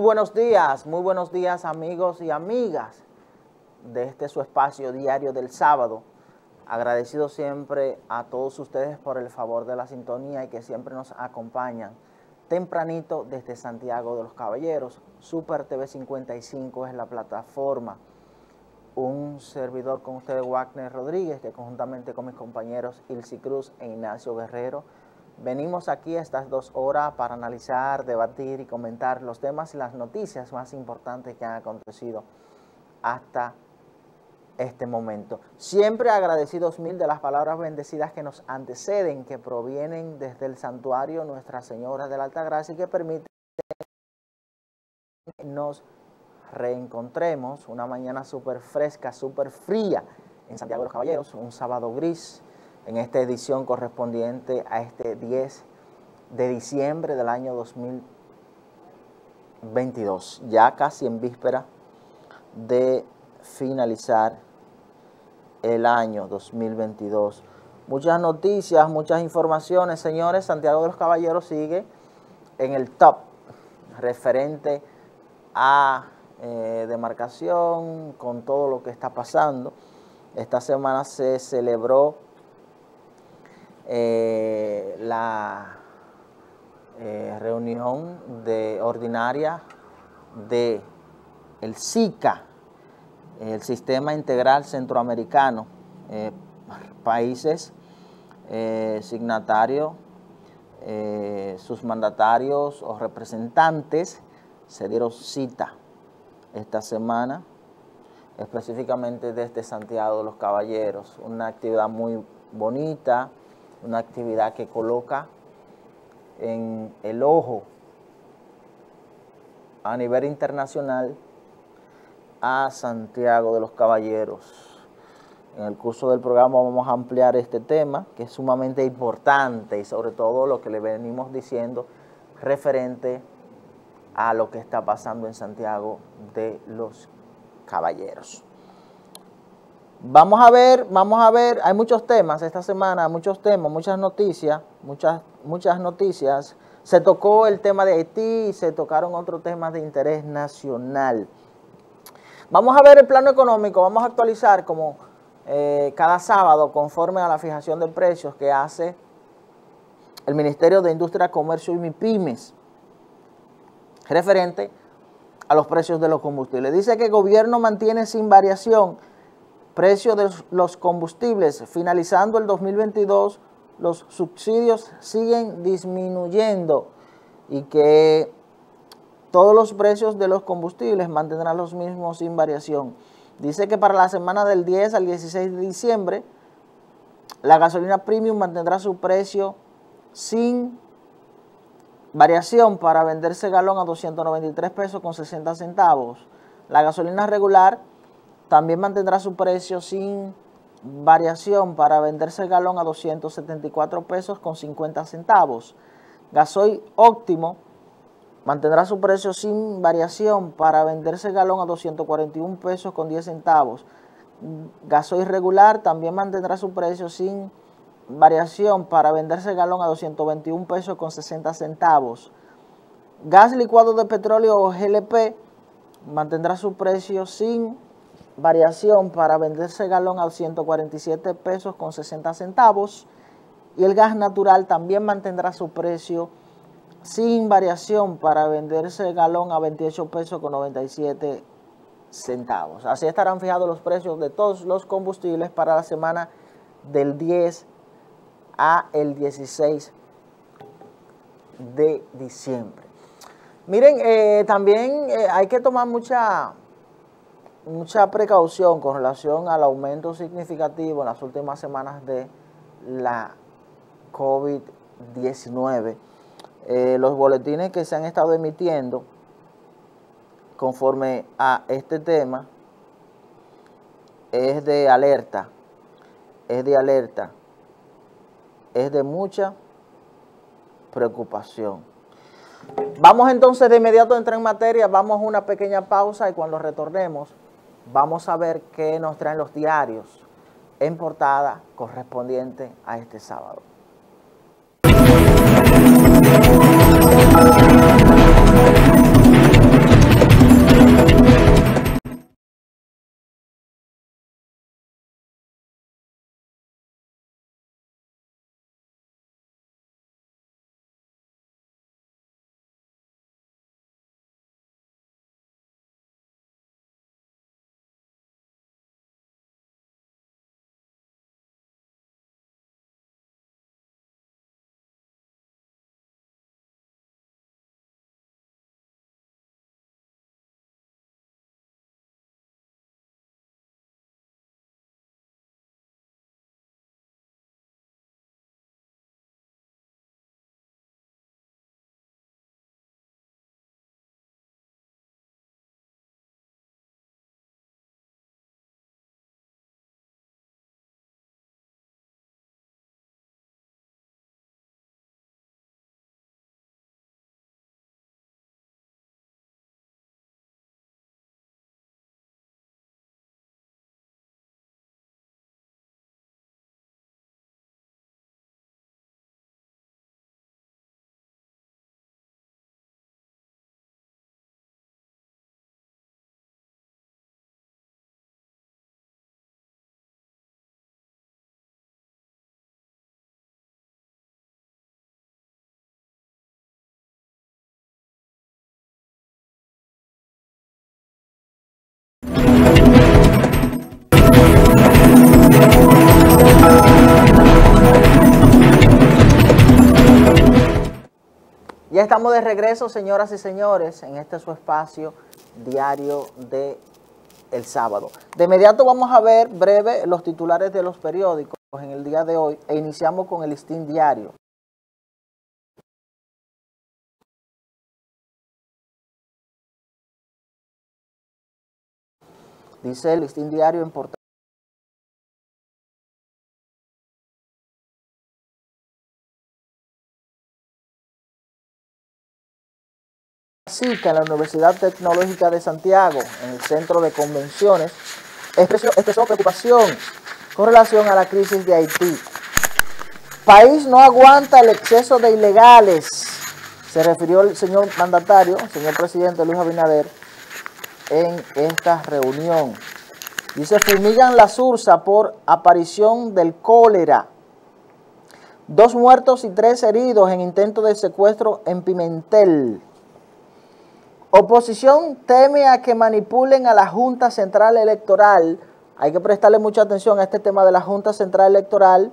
muy buenos días amigos y amigas de este su espacio diario del sábado. Agradecido siempre a todos ustedes por el favor de la sintonía y que siempre nos acompañan tempranito desde Santiago de los Caballeros. Super TV 55 es la plataforma. Un servidor con ustedes, Wagner Rodríguez, que conjuntamente con mis compañeros Ilsi Cruz e Ignacio Guerrero, venimos aquí a estas 2 horas para analizar, debatir y comentar los temas y las noticias más importantes que han acontecido hasta este momento. Siempre agradecidos mil de las palabras bendecidas que nos anteceden, que provienen desde el santuario Nuestra Señora de la Altagracia y que permiten que nos reencontremos una mañana súper fresca, súper fría en Santiago de los Caballeros, un sábado gris, en esta edición correspondiente a este 10 de diciembre del año 2022, ya casi en víspera de finalizar el año 2022. Muchas noticias, muchas informaciones, señores. Santiago de los Caballeros sigue en el top referente a demarcación con todo lo que está pasando. Esta semana se celebró la reunión ordinaria de el SICA, el Sistema Integral Centroamericano, países signatarios, sus mandatarios o representantes se dieron cita esta semana, específicamente desde Santiago de los Caballeros. Una actividad muy bonita, una actividad que coloca en el ojo a nivel internacional a Santiago de los Caballeros. En el curso del programa vamos a ampliar este tema, que es sumamente importante, y sobre todo lo que le venimos diciendo referente a lo que está pasando en Santiago de los Caballeros. Vamos a ver, hay muchos temas esta semana, muchos temas, muchas noticias. Se tocó el tema de Haití y se tocaron otros temas de interés nacional. Vamos a ver el plano económico, vamos a actualizar como cada sábado conforme a la fijación de precios que hace el Ministerio de Industria, Comercio y MIPYMES referente a los precios de los combustibles. Dice que el gobierno mantiene sin variación precios de los combustibles. Finalizando el 2022, los subsidios siguen disminuyendo y que todos los precios de los combustibles mantendrán los mismos sin variación. Dice que para la semana del 10 al 16 de diciembre, la gasolina premium mantendrá su precio sin variación para venderse galón a 293 pesos con 60 centavos. La gasolina regular también mantendrá su precio sin variación para venderse el galón a 274 pesos con 50 centavos. Gasoil óptimo mantendrá su precio sin variación para venderse el galón a 241 pesos con 10 centavos. Gasoil regular también mantendrá su precio sin variación para venderse el galón a 221 pesos con 60 centavos. Gas licuado de petróleo o GLP mantendrá su precio sin variación para venderse el galón a 147 pesos con 60 centavos. Y el gas natural también mantendrá su precio sin variación para venderse el galón a 28 pesos con 97 centavos. Así estarán fijados los precios de todos los combustibles para la semana del 10 a el 16 de diciembre. Miren, también hay que tomar mucha precaución con relación al aumento significativo en las últimas semanas de la COVID-19. Los boletines que se han estado emitiendo conforme a este tema es de alerta, es de mucha preocupación. Vamos entonces de inmediato a entrar en materia, vamos a una pequeña pausa y cuando retornemos vamos a ver qué nos traen los diarios en portada correspondiente a este sábado. Ya estamos de regreso, señoras y señores, en este su espacio diario de el sábado. De inmediato vamos a ver breve los titulares de los periódicos en el día de hoy e iniciamos con el Listín Diario. Dice el Listín Diario en portada. SICA en la Universidad Tecnológica de Santiago, en el Centro de Convenciones, expresó preocupación con relación a la crisis de Haití. País no aguanta el exceso de ilegales, se refirió el señor mandatario, el señor presidente Luis Abinader, en esta reunión. Dice, fumigan la Sursa por aparición del cólera. 2 muertos y 3 heridos en intento de secuestro en Pimentel. Oposición teme a que manipulen a la Junta Central Electoral. Hay que prestarle mucha atención a este tema de la Junta Central Electoral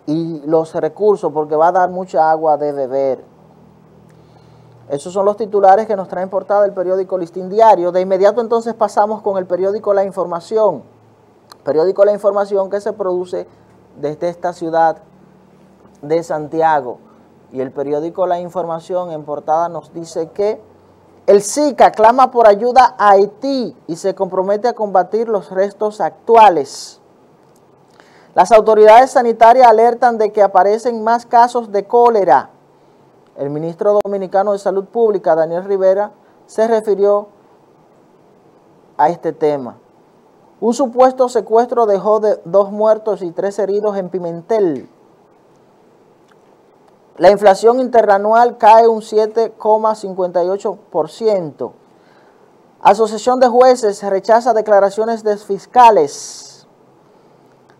y los recursos, porque va a dar mucha agua de beber. Esos son los titulares que nos trae en portada el periódico Listín Diario. De inmediato entonces pasamos con el periódico La Información. Periódico La Información que se produce desde esta ciudad de Santiago. Y el periódico La Información en portada nos dice que el SICA clama por ayuda a Haití y se compromete a combatir los restos actuales. Las autoridades sanitarias alertan de que aparecen más casos de cólera. El ministro dominicano de Salud Pública, Daniel Rivera, se refirió a este tema. Un supuesto secuestro dejó 2 muertos y 3 heridos en Pimentel. La inflación interanual cae un 7,58%. Asociación de Jueces rechaza declaraciones de fiscales.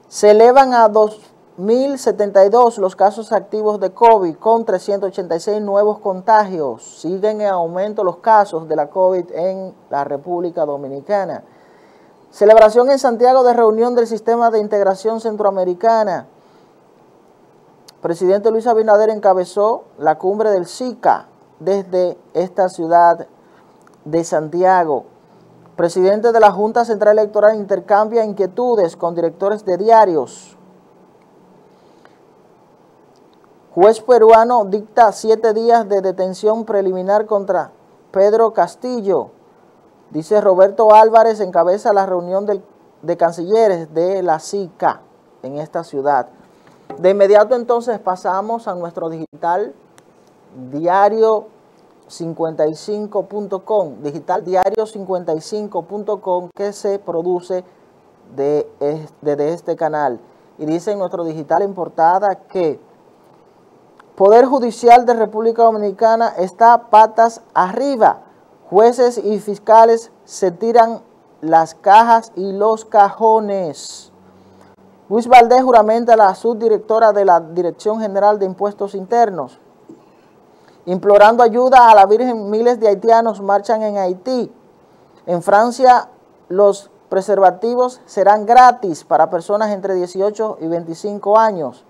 Se elevan a 2.072 los casos activos de COVID con 386 nuevos contagios. Siguen en aumento los casos de la COVID en la República Dominicana. Celebración en Santiago de reunión del Sistema de Integración Centroamericana. Presidente Luis Abinader encabezó la cumbre del SICA desde esta ciudad de Santiago. Presidente de la Junta Central Electoral intercambia inquietudes con directores de diarios. Juez peruano dicta 7 días de detención preliminar contra Pedro Castillo. Dice Roberto Álvarez encabeza la reunión de cancilleres de la SICA en esta ciudad. De inmediato entonces pasamos a nuestro digital diario55.com, digital diario55.com que se produce desde este canal. Y dice en nuestro digital en portada que Poder Judicial de República Dominicana está patas arriba. Jueces y fiscales se tiran las cajas y los cajones. Luis Valdés juramenta a la subdirectora de la Dirección General de Impuestos Internos. Implorando ayuda a la Virgen, miles de haitianos marchan en Haití. En Francia, los preservativos serán gratis para personas entre 18 y 25 años.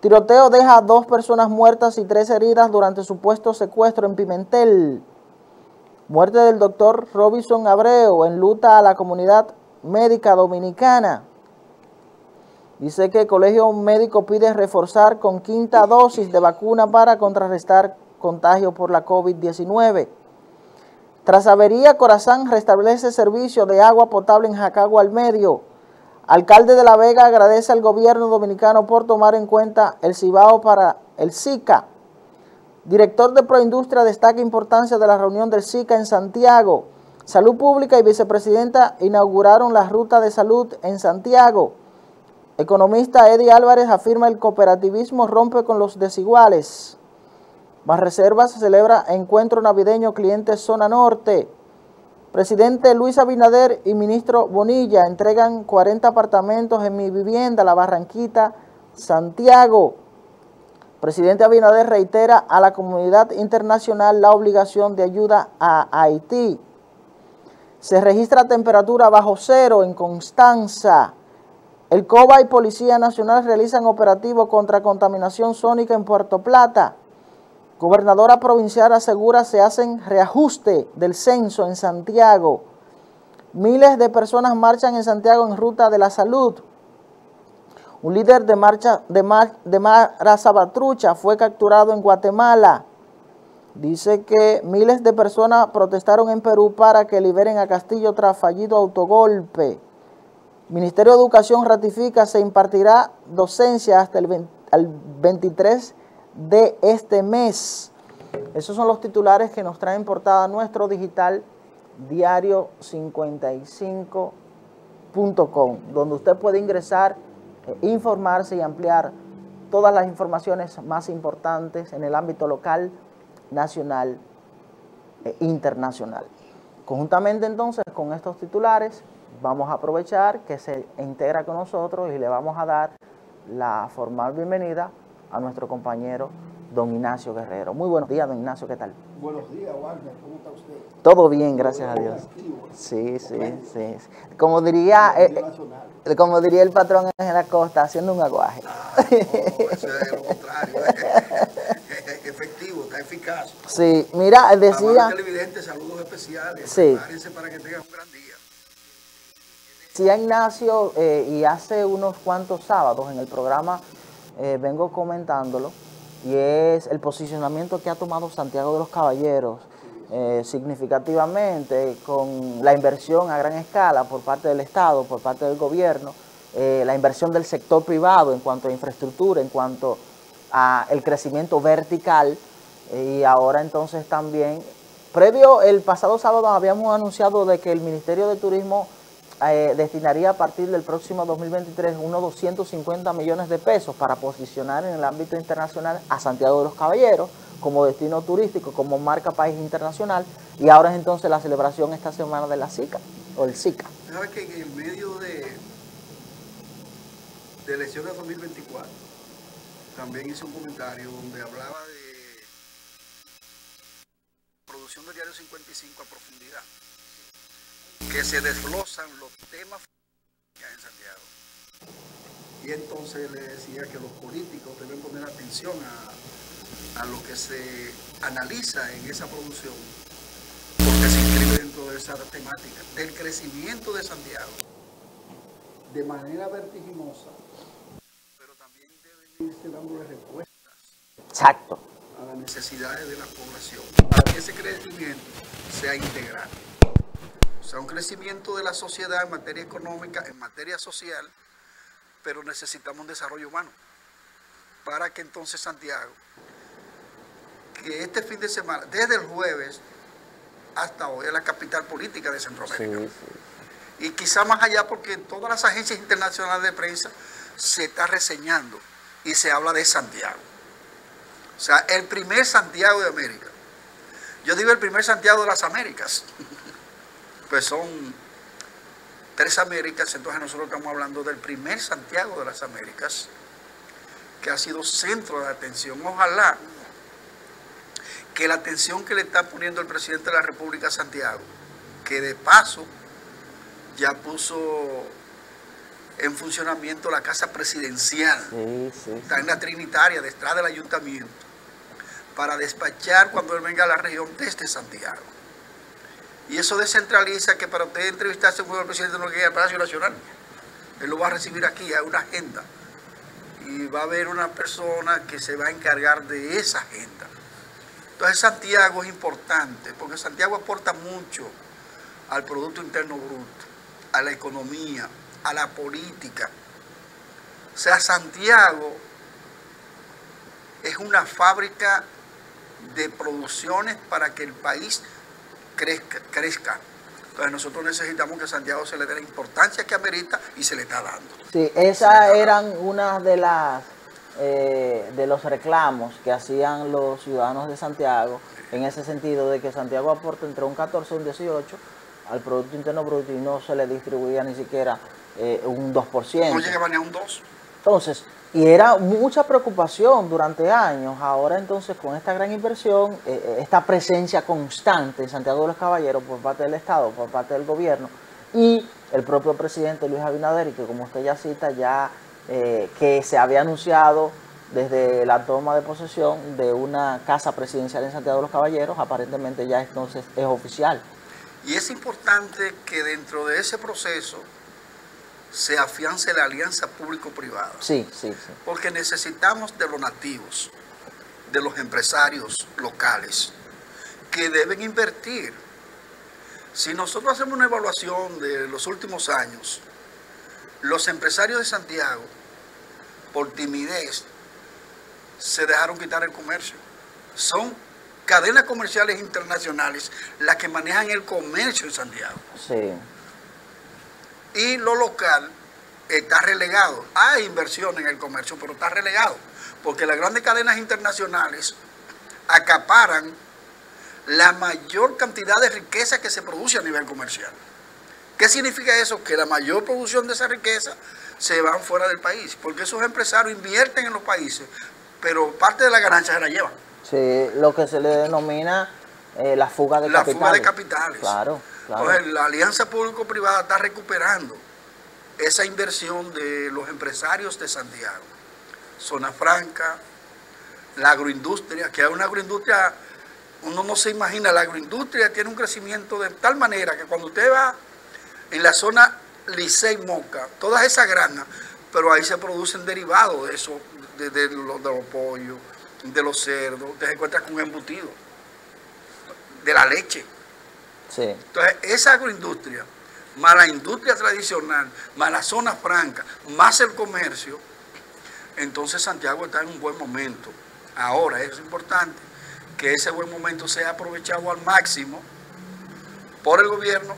Tiroteo deja 2 personas muertas y 3 heridas durante supuesto secuestro en Pimentel. Muerte del doctor Robinson Abreu enluta a la comunidad médica dominicana. Dice que el Colegio Médico pide reforzar con 5ª dosis de vacuna para contrarrestar contagio por la COVID-19. Tras avería, Corazán restablece servicio de agua potable en Jacagua al Medio. Alcalde de La Vega agradece al gobierno dominicano por tomar en cuenta el Cibao para el SICA. Director de Proindustria destaca importancia de la reunión del SICA en Santiago. Salud Pública y vicepresidenta inauguraron la ruta de salud en Santiago. Economista Eddie Álvarez afirma el cooperativismo rompe con los desiguales. Banreservas celebra encuentro navideño clientes zona norte. Presidente Luis Abinader y ministro Bonilla entregan 40 apartamentos en Mi Vivienda, La Barranquita, Santiago. Presidente Abinader reitera a la comunidad internacional la obligación de ayuda a Haití. Se registra temperatura bajo cero en Constanza. El COBA y Policía Nacional realizan operativo contra contaminación sónica en Puerto Plata. Gobernadora provincial asegura se hacen reajuste del censo en Santiago. Miles de personas marchan en Santiago en ruta de la salud. Un líder de Mara Salvatrucha fue capturado en Guatemala. Dice que miles de personas protestaron en Perú para que liberen a Castillo tras fallido autogolpe. Ministerio de Educación ratifica se impartirá docencia hasta el 23 de este mes. Esos son los titulares que nos traen portada nuestro digital diario 55.com, donde usted puede ingresar, informarse y ampliar todas las informaciones más importantes en el ámbito local, nacional e internacional. Conjuntamente entonces con estos titulares vamos a aprovechar que se integra con nosotros y le vamos a dar la formal bienvenida a nuestro compañero don Ignacio Guerrero. Muy buenos días, don Ignacio, ¿qué tal? Buenos días, Wagner, ¿cómo está usted? Todo bien, gracias a Dios. Sí. Como diría el patrón en la costa, haciendo un aguaje. No, eso es lo contrario. Efectivo, está eficaz. Sí, mira, decía... Amable televidente, saludos especiales. Sí. Prepárense para que tengan un gran día. Decía Ignacio, y hace unos cuantos sábados en el programa vengo comentándolo, y es el posicionamiento que ha tomado Santiago de los Caballeros significativamente con la inversión a gran escala por parte del Estado, por parte del gobierno, la inversión del sector privado en cuanto a infraestructura, en cuanto a el crecimiento vertical, y ahora entonces también, previo el pasado sábado habíamos anunciado de que el Ministerio de Turismo destinaría a partir del próximo 2023 unos 250 millones de pesos para posicionar en el ámbito internacional a Santiago de los Caballeros como destino turístico, como marca país internacional, y ahora es entonces la celebración esta semana de la SICA, o el SICA. ¿Sabes que en el medio de elecciones 2024 también hice un comentario donde hablaba de producción del diario 55 a profundidad, que se desglosan los temas que hay en Santiago? Y entonces le decía que los políticos deben poner atención a lo que se analiza en esa producción, porque se inscribe dentro de esa temática del crecimiento de Santiago de manera vertiginosa, pero también deben irse dándole respuestas. Exacto. A las necesidades de la población, para que ese crecimiento sea integral. O sea, un crecimiento de la sociedad en materia económica, en materia social, pero necesitamos un desarrollo humano, para que entonces Santiago, que este fin de semana, desde el jueves hasta hoy, es la capital política de Centroamérica. Sí. Y quizá más allá, porque en todas las agencias internacionales de prensa se está reseñando y se habla de Santiago. O sea, el primer Santiago de América. Yo digo el primer Santiago de las Américas. Pues son 3 Américas, entonces nosotros estamos hablando del primer Santiago de las Américas, que ha sido centro de atención. Ojalá que la atención que le está poniendo el presidente de la República a Santiago, que de paso ya puso en funcionamiento la casa presidencial, está en la Trinitaria, detrás del ayuntamiento, para despachar cuando él venga a la región desde Santiago. Y eso descentraliza que para usted entrevistarse con el presidente no llegue al Palacio Nacional. Él lo va a recibir aquí, hay una agenda. Y va a haber una persona que se va a encargar de esa agenda. Entonces Santiago es importante, porque Santiago aporta mucho al Producto Interno Bruto, a la economía, a la política. O sea, Santiago es una fábrica de producciones para que el país crezca. Entonces nosotros necesitamos que a Santiago se le dé la importancia que amerita y se le está dando. Sí, esas eran unas de las de los reclamos que hacían los ciudadanos de Santiago, en ese sentido de que Santiago aporta entre un 14 y un 18 al Producto Interno Bruto y no se le distribuía ni siquiera un 2%. No llegaba ni a un 2%. Entonces, y era mucha preocupación durante años. Ahora entonces con esta gran inversión, esta presencia constante en Santiago de los Caballeros por parte del Estado, por parte del gobierno y el propio presidente Luis Abinader, y que como usted ya cita, ya que se había anunciado desde la toma de posesión de una casa presidencial en Santiago de los Caballeros. Aparentemente ya entonces es oficial. Y es importante que dentro de ese proceso se afiance la alianza público-privada. Sí, sí, sí. Porque necesitamos de los nativos, de los empresarios locales, que deben invertir. Si nosotros hacemos una evaluación de los últimos años, los empresarios de Santiago, por timidez, se dejaron quitar el comercio. Son cadenas comerciales internacionales las que manejan el comercio en Santiago. Sí. Y lo local está relegado. Hay inversión en el comercio, pero está relegado, porque las grandes cadenas internacionales acaparan la mayor cantidad de riqueza que se produce a nivel comercial. ¿Qué significa eso? Que la mayor producción de esa riqueza se van fuera del país, porque esos empresarios invierten en los países, pero parte de la ganancia se la llevan. Sí, lo que se le denomina la fuga de capitales. La fuga de capitales. Claro, claro. Entonces, la alianza público-privada está recuperando esa inversión de los empresarios de Santiago. Zona Franca, la agroindustria, que es una agroindustria, uno no se imagina, la agroindustria tiene un crecimiento de tal manera que cuando usted va en la zona Licey Moca, todas esas granas, pero ahí se producen derivados de eso, de los pollos, de los cerdos, usted se encuentra con embutido, de la leche. Sí. Entonces, esa agroindustria, más la industria tradicional, más la zona franca, más el comercio, entonces Santiago está en un buen momento. Ahora es importante que ese buen momento sea aprovechado al máximo por el gobierno,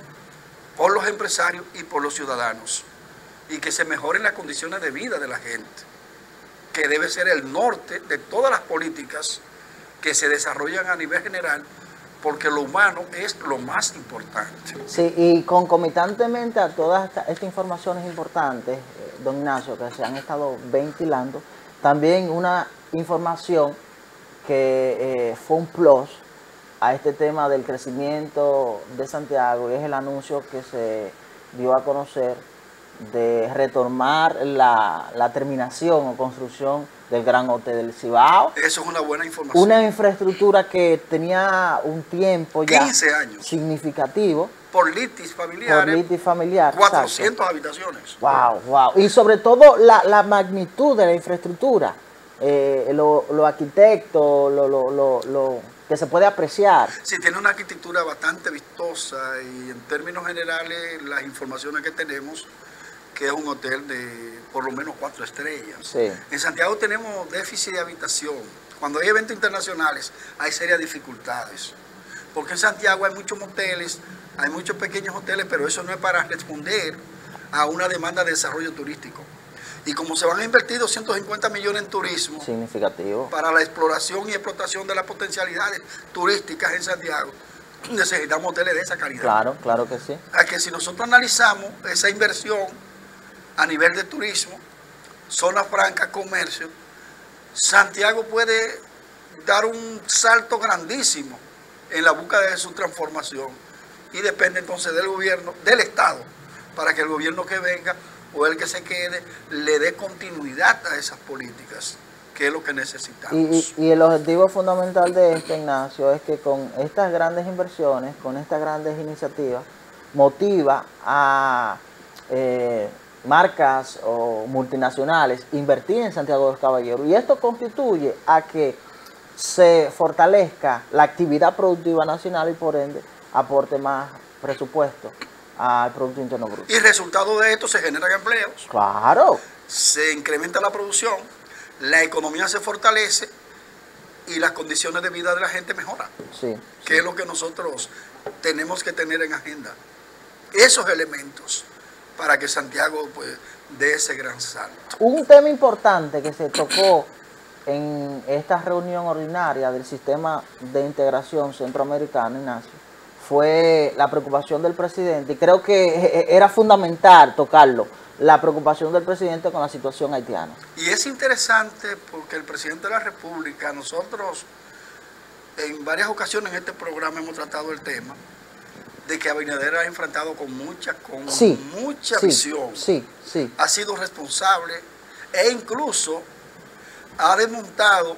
por los empresarios y por los ciudadanos, y que se mejoren las condiciones de vida de la gente, que debe ser el norte de todas las políticas que se desarrollan a nivel general, porque lo humano es lo más importante. Sí, y concomitantemente a todas estas informaciones importantes, don Ignacio, que se han estado ventilando, también una información que fue un plus a este tema del crecimiento de Santiago, y es el anuncio que se dio a conocer de retomar la terminación o construcción del Gran Hotel del Cibao. Eso es una buena información. Una infraestructura que tenía un tiempo ya 15 años. Significativo. Por litis familiares. Por litis familiar. 400 exacto. habitaciones. Wow, wow. Y sobre todo la magnitud de la infraestructura. Lo arquitecto, lo que se puede apreciar. Sí, tiene una arquitectura bastante vistosa y en términos generales las informaciones que tenemos, que es un hotel de por lo menos 4 estrellas. Sí. En Santiago tenemos déficit de habitación. Cuando hay eventos internacionales hay serias dificultades. Porque en Santiago hay muchos moteles, hay muchos pequeños hoteles, pero eso no es para responder a una demanda de desarrollo turístico. Y como se van a invertir 250 millones en turismo, significativo, para la exploración y explotación de las potencialidades turísticas en Santiago, necesitamos hoteles de esa calidad. Claro, claro que sí. A que si nosotros analizamos esa inversión a nivel de turismo, zona franca, comercio, Santiago puede dar un salto grandísimo en la búsqueda de su transformación. Y depende entonces del gobierno, del Estado, para que el gobierno que venga o el que se quede le dé continuidad a esas políticas, que es lo que necesitamos. Y el objetivo fundamental de esto, Ignacio, es que con estas grandes inversiones, con estas grandes iniciativas, motiva a marcas o multinacionales invertir en Santiago de los Caballeros. Y esto constituye a que se fortalezca la actividad productiva nacional y por ende aporte más presupuesto al Producto Interno Bruto. Y resultado de esto se generan empleos. Claro. Se incrementa la producción, la economía se fortalece y las condiciones de vida de la gente mejoran. Sí. Que es lo que nosotros tenemos que tener en agenda. Esos elementos para que Santiago pues dé ese gran salto. Un tema importante que se tocó en esta reunión ordinaria del Sistema de Integración Centroamericano, Ignacio, fue la preocupación del presidente, y creo que era fundamental tocarlo, la preocupación del presidente con la situación haitiana. Y es interesante porque el presidente de la República, nosotros en varias ocasiones en este programa hemos tratado el tema de que Abinader ha enfrentado con mucha visión. Sí. Ha sido responsable e incluso ha desmontado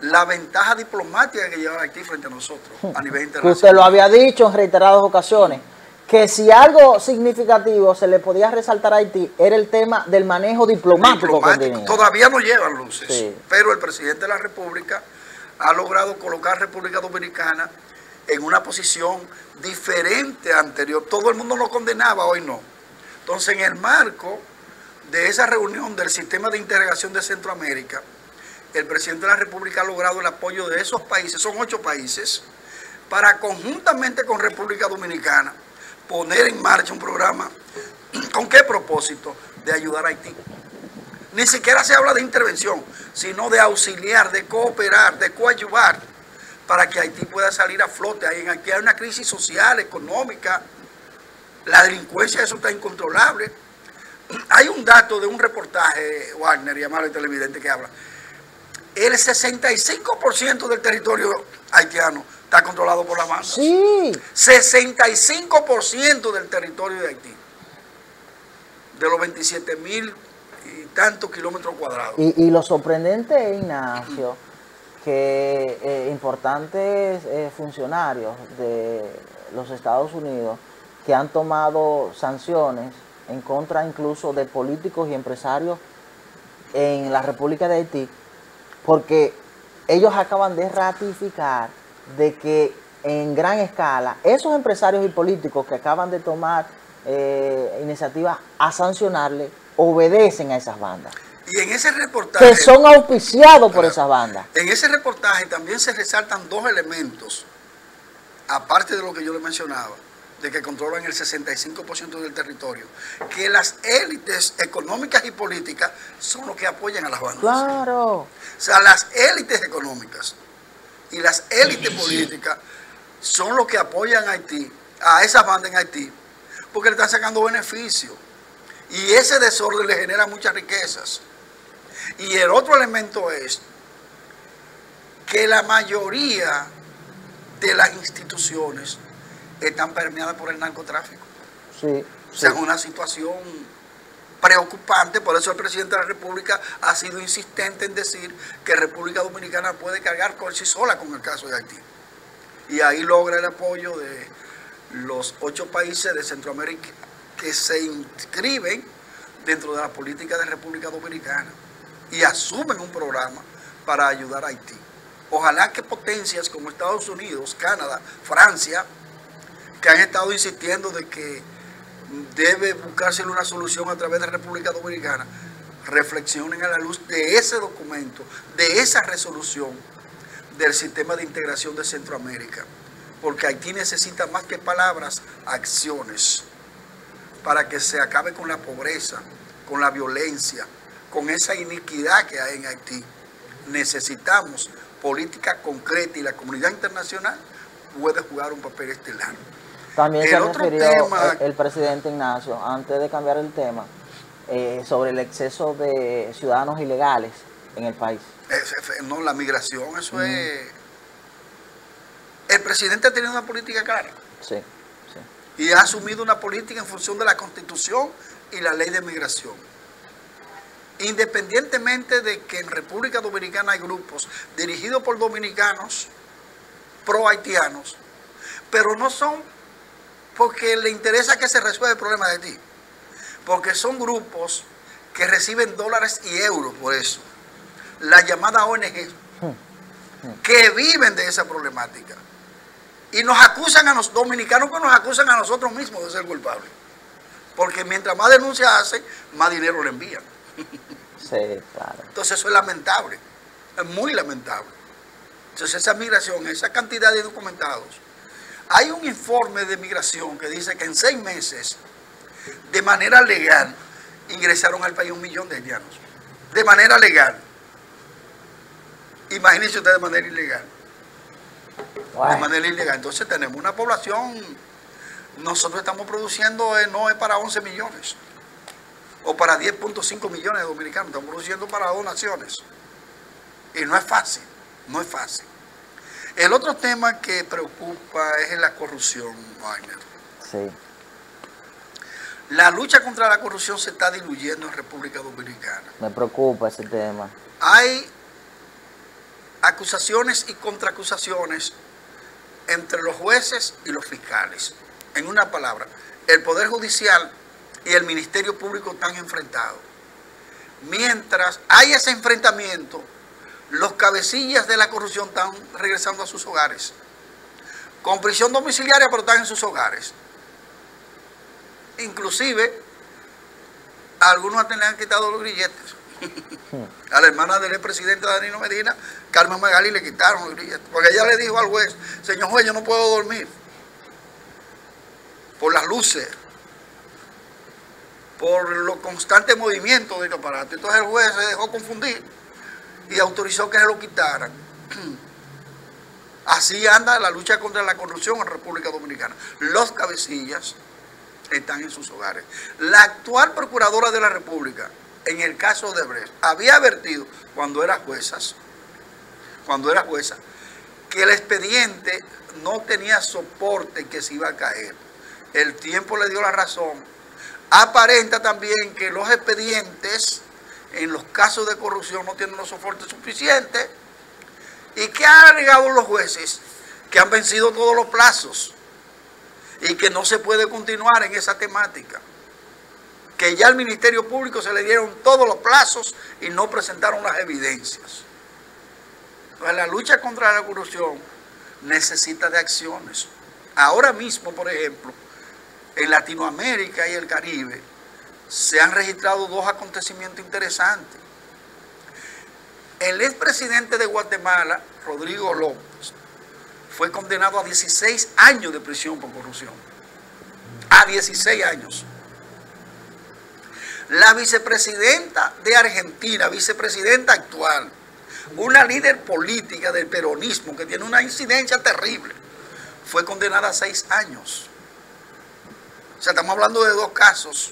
la ventaja diplomática que lleva Haití frente a nosotros a nivel internacional. Usted lo había dicho en reiteradas ocasiones, que si algo significativo se le podía resaltar a Haití era el tema del manejo diplomático. Que tenía. Todavía no llevan luces, sí, pero el presidente de la República ha logrado colocar a República Dominicana en una posición diferente a anterior. Todo el mundo lo condenaba, hoy no. Entonces, en el marco de esa reunión del Sistema de Integración de Centroamérica, el presidente de la República ha logrado el apoyo de esos países, son 8 países, para conjuntamente con República Dominicana poner en marcha un programa. ¿Con qué propósito? De ayudar a Haití. Ni siquiera se habla de intervención, sino de auxiliar, de cooperar, de coadyuvar, para que Haití pueda salir a flote. Aquí hay una crisis social, económica, la delincuencia, eso está incontrolable. Hay un dato de un reportaje, Wagner y amable televidente, que habla. El 65% del territorio haitiano está controlado por las bandas. Sí. 65% del territorio de Haití. De los 27,000 y tantos kilómetros cuadrados. Y lo sorprendente, Ignacio, que importantes funcionarios de los Estados Unidos que han tomado sanciones en contra incluso de políticos y empresarios en la República de Haití, porque ellos acaban de ratificar de que en gran escala esos empresarios y políticos que acaban de tomar iniciativas a sancionarle obedecen a esas bandas. Y en ese reportaje, que son auspiciados por esas bandas. En ese reportaje también se resaltan 2 elementos, aparte de lo que yo le mencionaba, de que controlan el 65% del territorio, que las élites económicas y políticas son los que apoyan a las bandas. Claro. O sea, las élites económicas y las élites políticas son los que apoyan a Haití, a esas bandas en Haití, porque le están sacando beneficios. Y ese desorden le genera muchas riquezas. Y el otro elemento es que la mayoría de las instituciones están permeadas por el narcotráfico. Sí, o sea, es una situación preocupante. Por eso el presidente de la República ha sido insistente en decir que República Dominicana puede cargar por sí sola con el caso de Haití. Y ahí logra el apoyo de los 8 países de Centroamérica que se inscriben dentro de la política de República Dominicana y asumen un programa para ayudar a Haití. Ojalá que potencias como Estados Unidos, Canadá, Francia, que han estado insistiendo de que debe buscarse una solución a través de República Dominicana, reflexionen a la luz de ese documento, de esa resolución del Sistema de Integración de Centroamérica, porque Haití necesita más que palabras, acciones, para que se acabe con la pobreza, con la violencia, con esa iniquidad que hay en Haití. Necesitamos política concreta y la comunidad internacional puede jugar un papel estelar. También se refirió el presidente Ignacio, antes de cambiar el tema, sobre el exceso de ciudadanos ilegales en el país. No, la migración, eso es... El presidente ha tenido una política clara. Sí, sí. Y ha asumido una política en función de la Constitución y la ley de migración. Independientemente de que en República Dominicana hay grupos dirigidos por dominicanos, pro-haitianos, pero no son porque le interesa que se resuelva el problema de Haití, porque son grupos que reciben dólares y euros por eso, la llamada ONG, que viven de esa problemática. Y nos acusan a los dominicanos, que nos acusan a nosotros mismos de ser culpables. Porque mientras más denuncias hacen, más dinero le envían. Sí, claro. Entonces eso es lamentable, es muy lamentable. Entonces esa migración, esa cantidad de documentados. Hay un informe de migración que dice que en 6 meses, de manera legal, ingresaron al país 1 millón de haitianos. De manera legal. Imagínense usted de manera ilegal. Bueno. De manera ilegal. Entonces tenemos una población, nosotros estamos produciendo, no es para 11 millones. O para 10.5 millones de dominicanos, estamos produciendo para 2 naciones. Y no es fácil, no es fácil. El otro tema que preocupa es la corrupción, Wagner. Sí. La lucha contra la corrupción se está diluyendo en República Dominicana. Me preocupa ese tema. Hay acusaciones y contraacusaciones entre los jueces y los fiscales. En una palabra, el Poder Judicial y el Ministerio Público están enfrentados. Mientras hay ese enfrentamiento, los cabecillas de la corrupción están regresando a sus hogares. Con prisión domiciliaria, pero están en sus hogares. Inclusive, a algunos hasta le han quitado los grilletes. A la hermana del expresidente Danilo Medina, Carmen Magali, le quitaron los grilletes. Porque ella le dijo al juez, señor juez, yo no puedo dormir. Por las luces. Por los constantes movimientos del aparato. Entonces el juez se dejó confundir y autorizó que se lo quitaran. Así anda la lucha contra la corrupción en República Dominicana. Los cabecillas están en sus hogares. La actual procuradora de la República, en el caso de Brecht, había advertido cuando era jueza, que el expediente no tenía soporte, que se iba a caer. El tiempo le dio la razón. Aparenta también que los expedientes en los casos de corrupción no tienen los soportes suficientes. ¿Y qué han alegado los jueces? Que han vencido todos los plazos y que no se puede continuar en esa temática. Que ya al Ministerio Público se le dieron todos los plazos y no presentaron las evidencias. Entonces, la lucha contra la corrupción necesita de acciones. Ahora mismo, por ejemplo, en Latinoamérica y el Caribe se han registrado dos acontecimientos interesantes. El expresidente de Guatemala, Rodrigo López, fue condenado a 16 años de prisión por corrupción. A 16 años. La vicepresidenta de Argentina, vicepresidenta actual, una líder política del peronismo que tiene una incidencia terrible, fue condenada a 6 años. O sea, estamos hablando de dos casos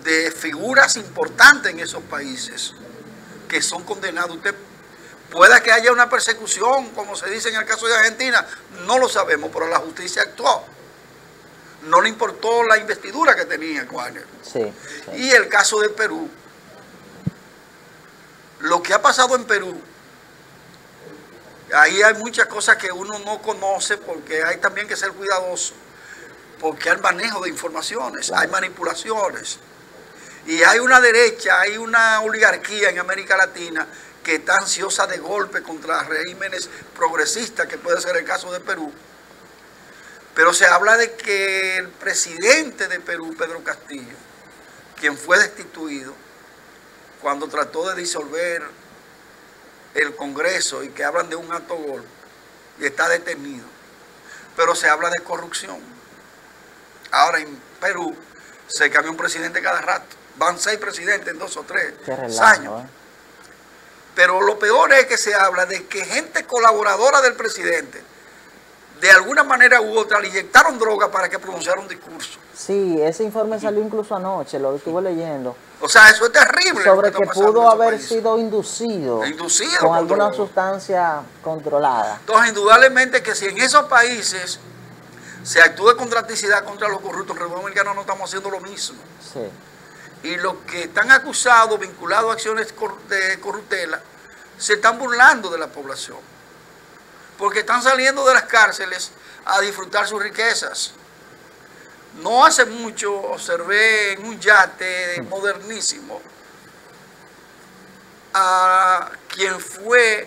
de figuras importantes en esos países que son condenados. Usted pueda que haya una persecución, como se dice en el caso de Argentina, no lo sabemos, pero la justicia actuó. No le importó la investidura que tenía Cuáner. Sí. Y el caso de Perú. Lo que ha pasado en Perú, ahí hay muchas cosas que uno no conoce porque hay también que ser cuidadoso. Porque hay manejo de informaciones, hay manipulaciones. Y hay una derecha, hay una oligarquía en América Latina que está ansiosa de golpe contra regímenes progresistas, que puede ser el caso de Perú. Pero se habla de que el presidente de Perú, Pedro Castillo, quien fue destituido cuando trató de disolver el Congreso y que hablan de un alto golpe, y está detenido. Pero se habla de corrupción. Ahora en Perú se cambia un presidente cada rato. Van 6 presidentes en 2 o 3 años. Pero lo peor es que se habla de que gente colaboradora del presidente, de alguna manera u otra, le inyectaron droga para que pronunciara un discurso. Sí, ese informe salió incluso anoche, lo estuve leyendo. O sea, eso es terrible. Sobre que pudo haber sido inducido con alguna sustancia controlada. Entonces, indudablemente que si en esos países se actúa con drasticidad contra los corruptos, en República Dominicana no estamos haciendo lo mismo. Sí. Y los que están acusados, vinculados a acciones de corruptela, se están burlando de la población. Porque están saliendo de las cárceles a disfrutar sus riquezas. No hace mucho observé en un yate modernísimo a quien fue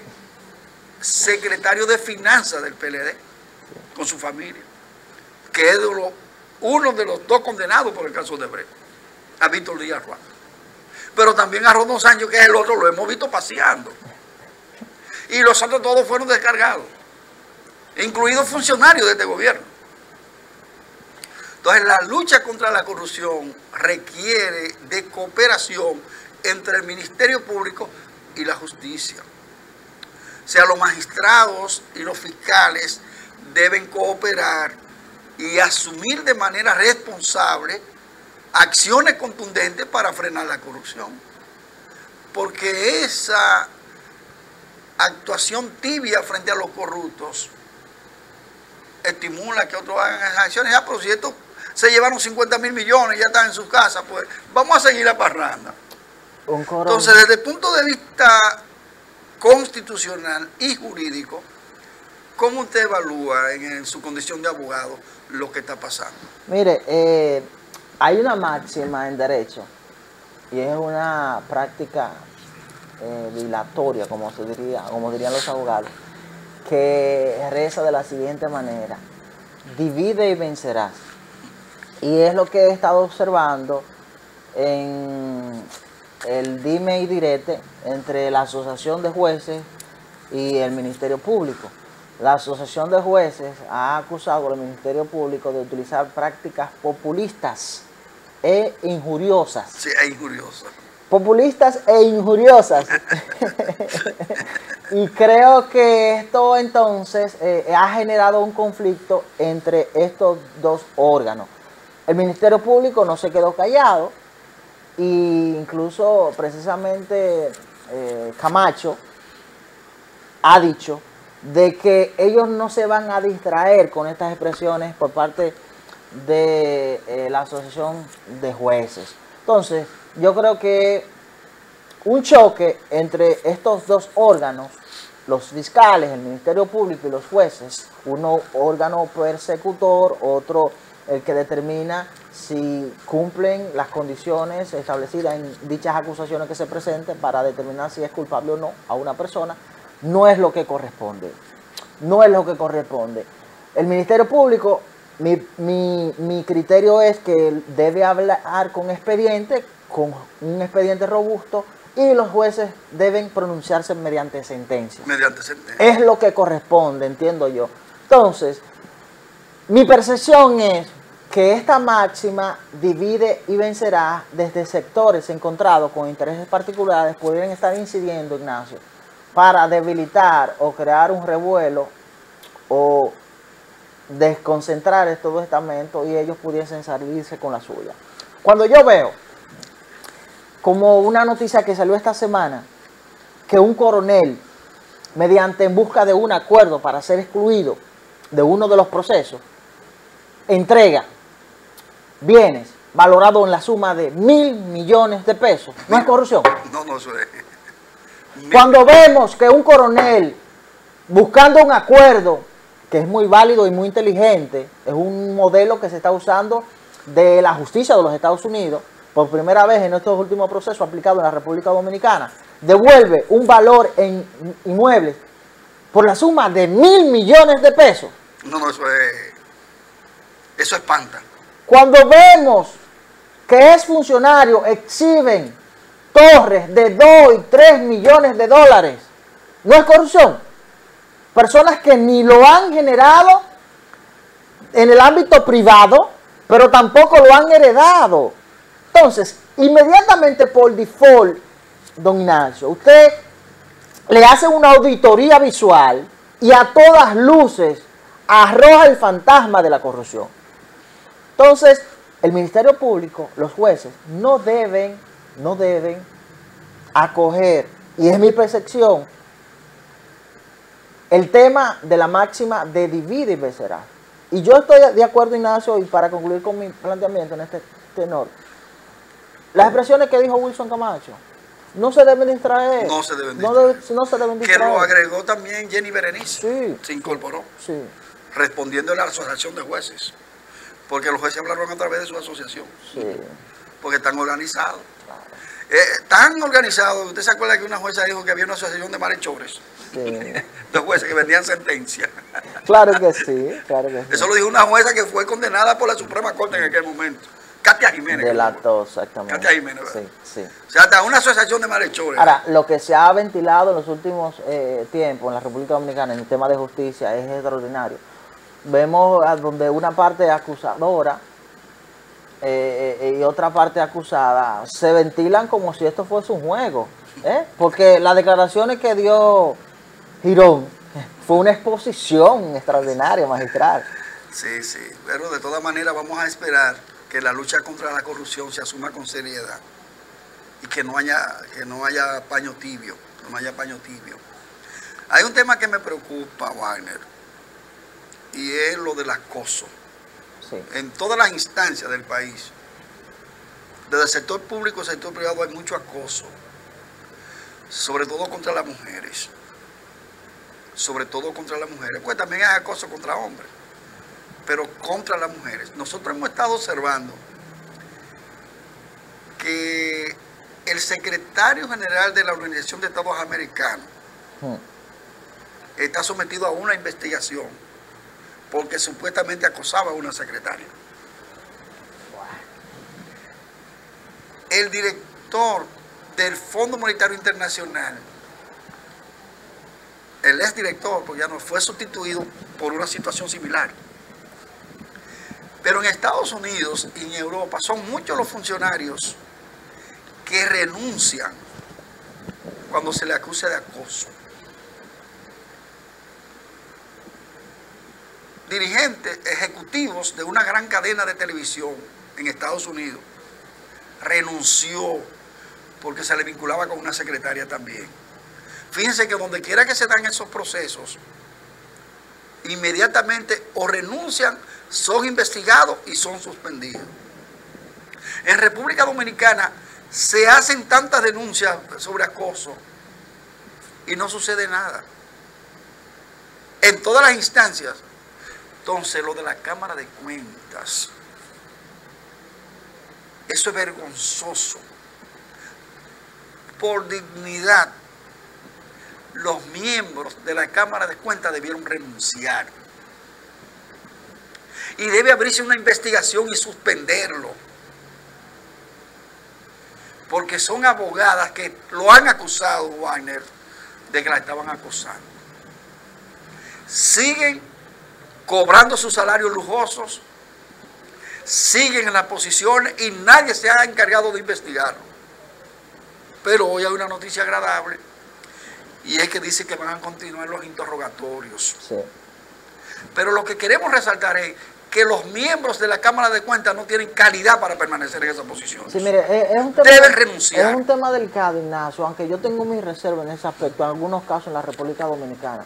secretario de Finanzas del PLD, con su familia, que es uno de los 2 condenados por el caso de Brecht, a Víctor Díaz Ruán. Pero también a Rodón Sánchez, que es el otro, lo hemos visto paseando. Y los otros todos fueron descargados, incluidos funcionarios de este gobierno. Entonces, la lucha contra la corrupción requiere de cooperación entre el Ministerio Público y la justicia. O sea, los magistrados y los fiscales deben cooperar y asumir de manera responsable acciones contundentes para frenar la corrupción. Porque esa actuación tibia frente a los corruptos estimula que otros hagan esas acciones. Ya, pero si esto se llevaron 50.000 millones, ya están en sus casas, pues vamos a seguir la parranda. Entonces, desde el punto de vista constitucional y jurídico, ¿cómo usted evalúa en su condición de abogado lo que está pasando? Mire, hay una máxima en derecho y es una práctica dilatoria, como dirían los abogados, que reza de la siguiente manera: divide y vencerás. Y es lo que he estado observando en el dime y direte entre la Asociación de Jueces y el Ministerio Público. La Asociación de Jueces ha acusado al Ministerio Público de utilizar prácticas populistas e injuriosas. Sí, es injuriosa. Populistas e injuriosas. Y creo que esto entonces ha generado un conflicto entre estos dos órganos. El Ministerio Público no se quedó callado e incluso precisamente Camacho ha dicho de que ellos no se van a distraer con estas expresiones por parte de la Asociación de Jueces. Entonces, yo creo que un choque entre estos dos órganos, los fiscales, el Ministerio Público y los jueces, uno órgano persecutor, otro el que determina si cumplen las condiciones establecidas en dichas acusaciones que se presenten para determinar si es culpable o no a una persona, no es lo que corresponde. No es lo que corresponde. El Ministerio Público, mi criterio es que debe hablar con un expediente robusto, y los jueces deben pronunciarse mediante sentencia. Mediante sentencia. Es lo que corresponde, entiendo yo. Entonces, mi percepción es que esta máxima divide y vencerá desde sectores encontrados con intereses particulares pudieran estar incidiendo, Ignacio, para debilitar o crear un revuelo o desconcentrar estos estamentos y ellos pudiesen salirse con la suya. Cuando yo veo, como una noticia que salió esta semana, que un coronel, mediante en busca de un acuerdo para ser excluido de uno de los procesos, entrega bienes valorados en la suma de 1.000 millones de pesos. ¿No es corrupción? No, eso es. Cuando vemos que un coronel, buscando un acuerdo, que es muy válido y muy inteligente, es un modelo que se está usando de la justicia de los Estados Unidos, por primera vez en estos últimos procesos aplicados en la República Dominicana, devuelve un valor en inmuebles por la suma de 1.000 millones de pesos. No, eso espanta. Cuando vemos que es funcionario, exhiben torres de 2 y 3 millones de dólares, ¿no es corrupción? Personas que ni lo han generado en el ámbito privado, pero tampoco lo han heredado. Entonces, inmediatamente por default, don Ignacio, usted le hace una auditoría visual y a todas luces arroja el fantasma de la corrupción. Entonces, el Ministerio Público, los jueces, no deben acoger, y es mi percepción, el tema de la máxima de divide y vencerás. Y yo estoy de acuerdo, Ignacio, y para concluir con mi planteamiento en este tenor, las expresiones que dijo Wilson Camacho no se deben distraer. No se deben distraer. No se deben distraer. Que lo agregó también Jenny Berenice. Sí. Se incorporó. Sí. Respondiendo a la Asociación de Jueces. Porque los jueces hablaron a través de su asociación. Sí. Porque están organizados. Claro. Tan organizados. ¿Usted se acuerda que una jueza dijo que había una asociación de malhechores? Sí. De jueces que vendían sentencia. Claro que sí, claro que sí. Eso lo dijo una jueza que fue condenada por la Suprema Corte en aquel momento. Katia Jiménez. Delató, exactamente. Katia Jiménez, ¿verdad? Sí, sí. O sea, hasta una asociación de malhechores. Ahora, lo que se ha ventilado en los últimos tiempos en la República Dominicana en el tema de justicia es extraordinario. Vemos a donde una parte acusadora y otra parte acusada se ventilan como si esto fuese un juego. Porque las declaraciones que dio Girón fue una exposición extraordinaria, magistral. Sí, sí. Pero de todas maneras vamos a esperar que la lucha contra la corrupción se asuma con seriedad y que no haya paño tibio, Hay un tema que me preocupa, Wagner, y es lo del acoso. Sí. En todas las instancias del país, desde el sector público y el sector privado, hay mucho acoso, sobre todo contra las mujeres. Sobre todo contra las mujeres, pues también hay acoso contra hombres, pero contra las mujeres. Nosotros hemos estado observando que el secretario general de la Organización de Estados Americanos está sometido a una investigación porque supuestamente acosaba a una secretaria. El director del Fondo Monetario Internacional, el exdirector, pues ya no, fue sustituido por una situación similar. Pero en Estados Unidos y en Europa son muchos los funcionarios que renuncian cuando se le acusa de acoso. Dirigentes ejecutivos de una gran cadena de televisión en Estados Unidos renunció porque se le vinculaba con una secretaria también. Fíjense que donde quiera que se dan esos procesos, inmediatamente o renuncian, son investigados y son suspendidos. En República Dominicana se hacen tantas denuncias sobre acoso y no sucede nada. En todas las instancias. Entonces, lo de la Cámara de Cuentas, eso es vergonzoso. Por dignidad, los miembros de la Cámara de Cuentas debieron renunciar. Y debe abrirse una investigación y suspenderlo. Porque son abogadas que lo han acusado, Wagner, de que la estaban acosando. Siguen cobrando sus salarios lujosos, siguen en las posiciones y nadie se ha encargado de investigarlo. Pero hoy hay una noticia agradable y es que dice que van a continuar los interrogatorios. Sí. Pero lo que queremos resaltar es que los miembros de la Cámara de Cuentas no tienen calidad para permanecer en esa posición. Sí, mire, es un tema, deben renunciar. Es un tema delicado, Ignacio, aunque yo tengo mis reservas en ese aspecto, en algunos casos en la República Dominicana.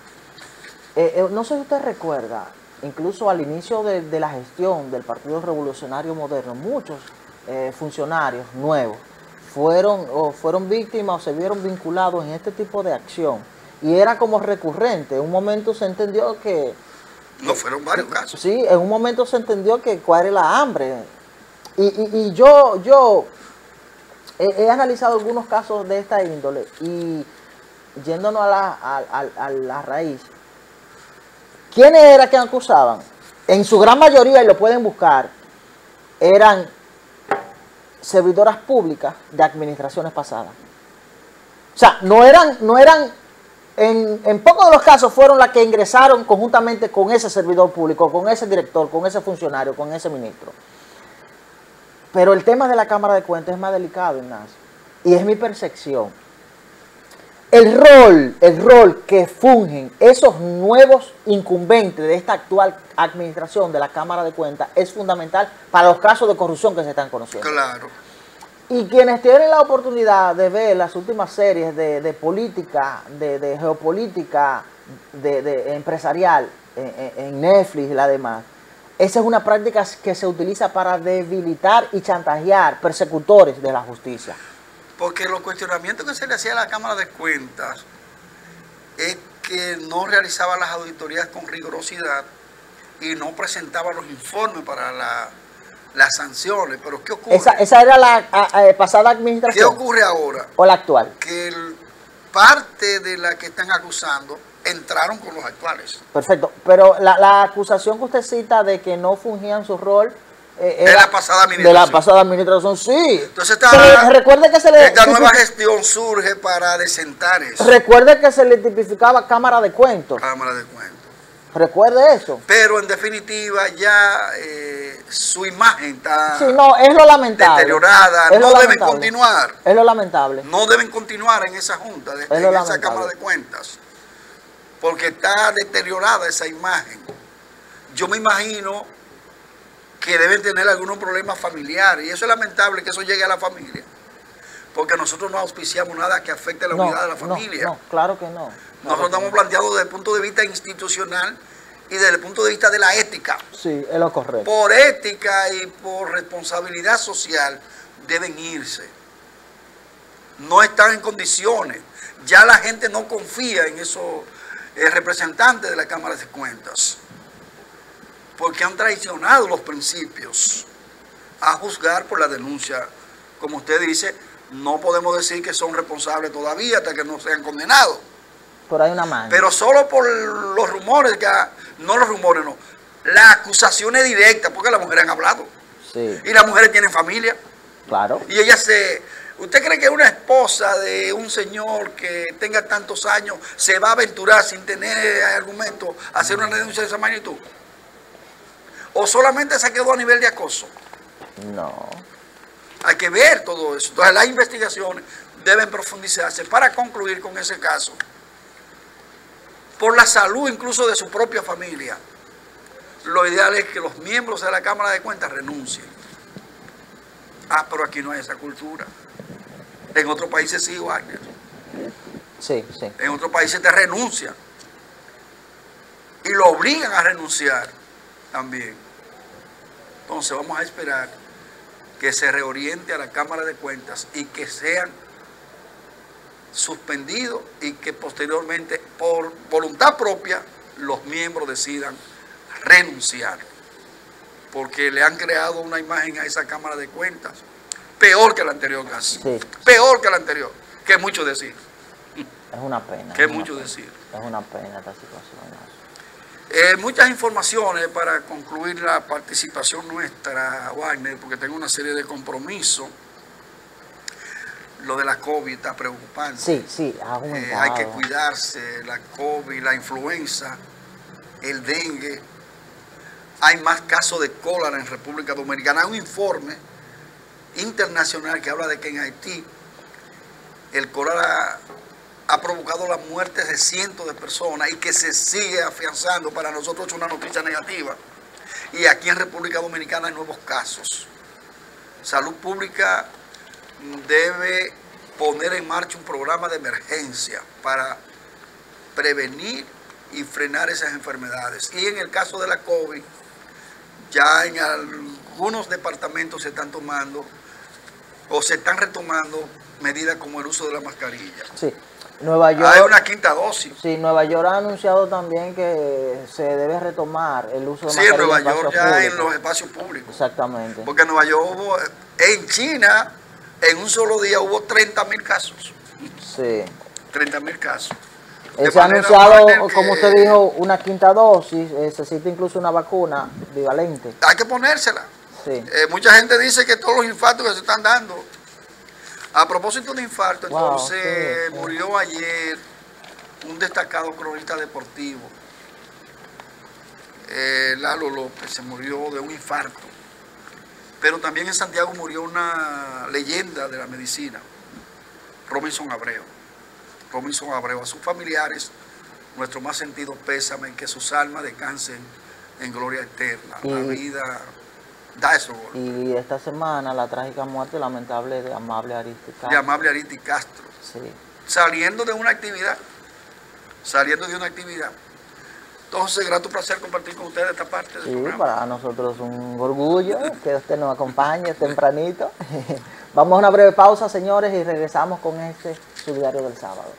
No sé si usted recuerda, incluso al inicio de la gestión del Partido Revolucionario Moderno, muchos funcionarios nuevos fueron víctimas o se vieron vinculados en este tipo de acción. Y era como recurrente. En un momento se entendió que... No, fueron varios casos. Sí, en un momento se entendió que cuál era la hambre. Y yo he analizado algunos casos de esta índole y yéndonos a la raíz, ¿quiénes eran que acusaban? En su gran mayoría, y lo pueden buscar, eran servidoras públicas de administraciones pasadas. O sea, no eran en pocos de los casos fueron las que ingresaron conjuntamente con ese servidor público, con ese director, con ese funcionario, con ese ministro. Pero el tema de la Cámara de Cuentas es más delicado, Ignacio, y es mi percepción. El rol que fungen esos nuevos incumbentes de esta actual administración de la Cámara de Cuentas es fundamental para los casos de corrupción que se están conociendo. Claro. Y quienes tienen la oportunidad de ver las últimas series de política, de geopolítica, de empresarial en Netflix y la demás, esa es una práctica que se utiliza para debilitar y chantajear persecutores de la justicia. Porque los cuestionamientos que se le hacía a la Cámara de Cuentas es que no realizaba las auditorías con rigurosidad y no presentaba los informes para las sanciones. Pero ¿qué ocurre? Esa era la pasada administración. ¿Qué ocurre ahora? ¿O la actual? Que parte de la que están acusando entraron con los actuales. Perfecto. Pero la acusación que usted cita de que no fungían su rol... de la pasada administración. De la pasada administración, sí. Entonces recuerde que esta nueva gestión surge para desentar eso. Recuerde que se le tipificaba Cámara de Cuentos. Cámara de Cuentos. Recuerde eso. Pero en definitiva ya su imagen está sí, no, es lo lamentable. Deteriorada. No deben continuar. Es lo lamentable. No deben continuar en esa junta, en esa Cámara de Cuentas. Porque está deteriorada esa imagen. Yo me imagino que deben tener algunos problemas familiares. Y eso es lamentable que eso llegue a la familia. Porque nosotros no auspiciamos nada que afecte la unidad de la familia. No, claro que no. Nosotros estamos planteados desde el punto de vista institucional y desde el punto de vista de la ética. Sí, es lo correcto. Por ética y por responsabilidad social deben irse. No están en condiciones. Ya la gente no confía en esos representantes de la Cámara de Cuentas, porque han traicionado los principios, a juzgar por la denuncia. Como usted dice, no podemos decir que son responsables todavía hasta que no sean condenados. Pero hay una mano. Pero solo por los rumores, no los rumores, no, las acusaciones directas, porque las mujeres han hablado. Sí. Y las mujeres tienen familia. Claro. Y ellas ¿usted cree que una esposa de un señor que tenga tantos años se va a aventurar sin tener argumento a hacer una denuncia de esa magnitud? ¿O solamente se quedó a nivel de acoso? No. Hay que ver todo eso. Entonces las investigaciones deben profundizarse para concluir con ese caso. Por la salud incluso de su propia familia. Lo ideal es que los miembros de la Cámara de Cuentas renuncien. Ah, pero aquí no hay esa cultura. En otros países sí, Wagner. Sí, sí. En otros países te renuncian. Y lo obligan a renunciar también. Entonces vamos a esperar que se reoriente a la Cámara de Cuentas y que sean suspendidos y que posteriormente, por voluntad propia, los miembros decidan renunciar. Porque le han creado una imagen a esa Cámara de Cuentas peor que el anterior caso. Sí. Peor que el anterior, que es mucho decir. Es una pena. Que es mucho decir. Es una pena esta situación. Muchas informaciones para concluir la participación nuestra, Wagner, porque tengo una serie de compromisos. Lo de la COVID está preocupante. Sí, sí, ha aumentado. Hay que cuidarse, la COVID, la influenza, el dengue. Hay más casos de cólera en República Dominicana. Hay un informe internacional que habla de que en Haití el cólera ha provocado la muerte de cientos de personas y que se sigue afianzando. Para nosotros es una noticia negativa. Y aquí en República Dominicana hay nuevos casos. Salud Pública debe poner en marcha un programa de emergencia para prevenir y frenar esas enfermedades. Y en el caso de la COVID, ya en algunos departamentos se están tomando o se están retomando medidas como el uso de la mascarilla. Sí. Nueva York, hay una quinta dosis. Sí, Nueva York ha anunciado también que se debe retomar el uso de mascarilla. Sí, en Nueva York ya públicos. en los espacios públicos. Exactamente. Porque en Nueva York en China, en un solo día hubo 30.000 casos. Sí. 30.000 casos. Se ha anunciado, como usted dijo, una quinta dosis, se cita incluso una vacuna bivalente. Hay que ponérsela. Sí. Mucha gente dice que todos los infartos que se están dando. A propósito de infarto, entonces sí. murió ayer un destacado cronista deportivo, Lalo López, se murió de un infarto. Pero también en Santiago murió una leyenda de la medicina, Robinson Abreu. Robinson Abreu, a sus familiares, nuestro más sentido pésame, que sus almas descansen en gloria eterna. La vida da eso. Y esta semana la trágica muerte lamentable de Amable Aristi Castro. De Amable Aristi Castro. Sí. Saliendo de una actividad. Entonces, grato placer compartir con ustedes esta parte del programa. Para nosotros un orgullo que usted nos acompañe tempranito. Vamos a una breve pausa, señores, y regresamos con su diario del sábado.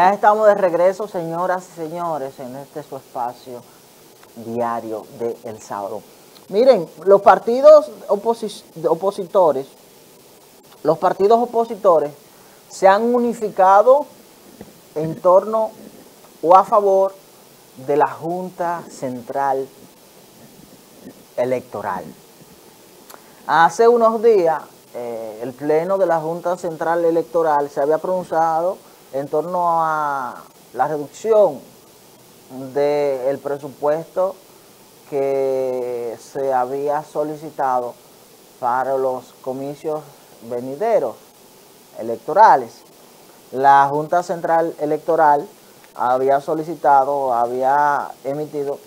Ya estamos de regreso, señoras y señores, en este su espacio diario de El Sábado. Miren, los partidos opositores se han unificado en torno o a favor de la Junta Central Electoral. Hace unos días, el Pleno de la Junta Central Electoral se había pronunciado en torno a la reducción del presupuesto que se había solicitado para los comicios venideros electorales. La Junta Central Electoral había emitido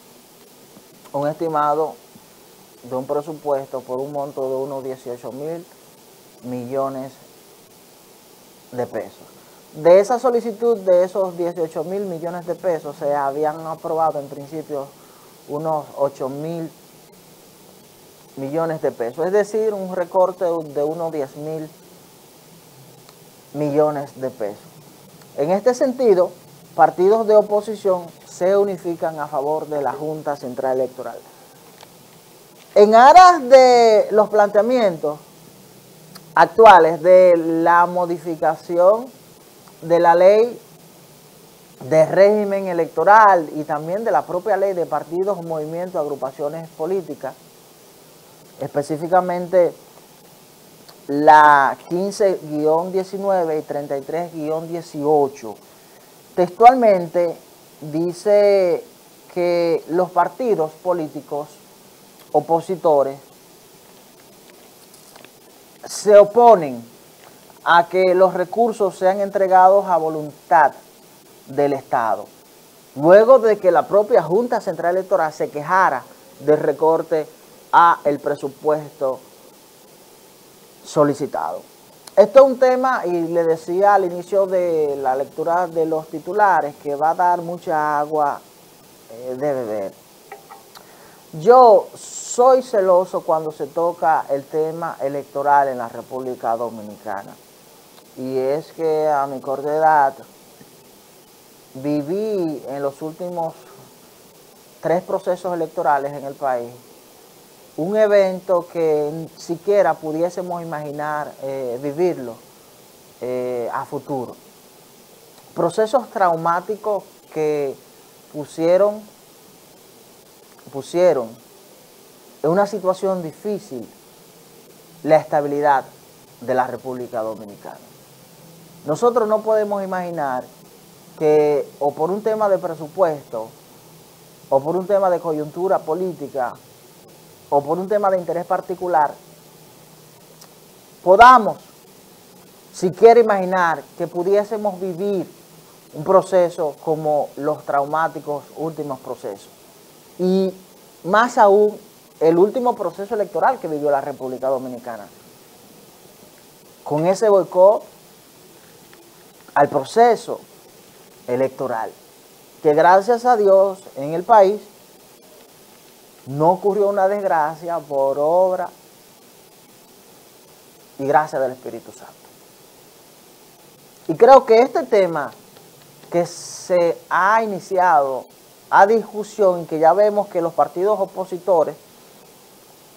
un estimado de un presupuesto por un monto de unos 18.000 millones de pesos. De esa solicitud, de esos 18.000 millones de pesos, se habían aprobado en principio unos 8.000 millones de pesos, es decir, un recorte de unos 10.000 millones de pesos. En este sentido, partidos de oposición se unifican a favor de la Junta Central Electoral. En aras de los planteamientos actuales de la modificación de la ley de régimen electoral y también de la propia ley de partidos, movimientos, agrupaciones políticas, específicamente la 15-19 y 33-18, textualmente dice que los partidos políticos opositores se oponen a que los recursos sean entregados a voluntad del Estado, luego de que la propia Junta Central Electoral se quejara del recorte a el presupuesto solicitado. Esto es un tema, y le decía al inicio de la lectura de los titulares, que va a dar mucha agua de beber. Yo soy celoso cuando se toca el tema electoral en la República Dominicana. Y es que a mi corta edad viví en los últimos 3 procesos electorales en el país un evento que ni siquiera pudiésemos imaginar vivirlo a futuro. Procesos traumáticos que pusieron en una situación difícil la estabilidad de la República Dominicana. Nosotros no podemos imaginar que o por un tema de presupuesto, o por un tema de coyuntura política, o por un tema de interés particular, podamos siquiera imaginar que pudiésemos vivir un proceso como los traumáticos últimos procesos. Y más aún, el último proceso electoral que vivió la República Dominicana, con ese boicot al proceso electoral, que gracias a Dios en el país no ocurrió una desgracia por obra y gracia del Espíritu Santo. Y creo que este tema que se ha iniciado a discusión y que ya vemos que los partidos opositores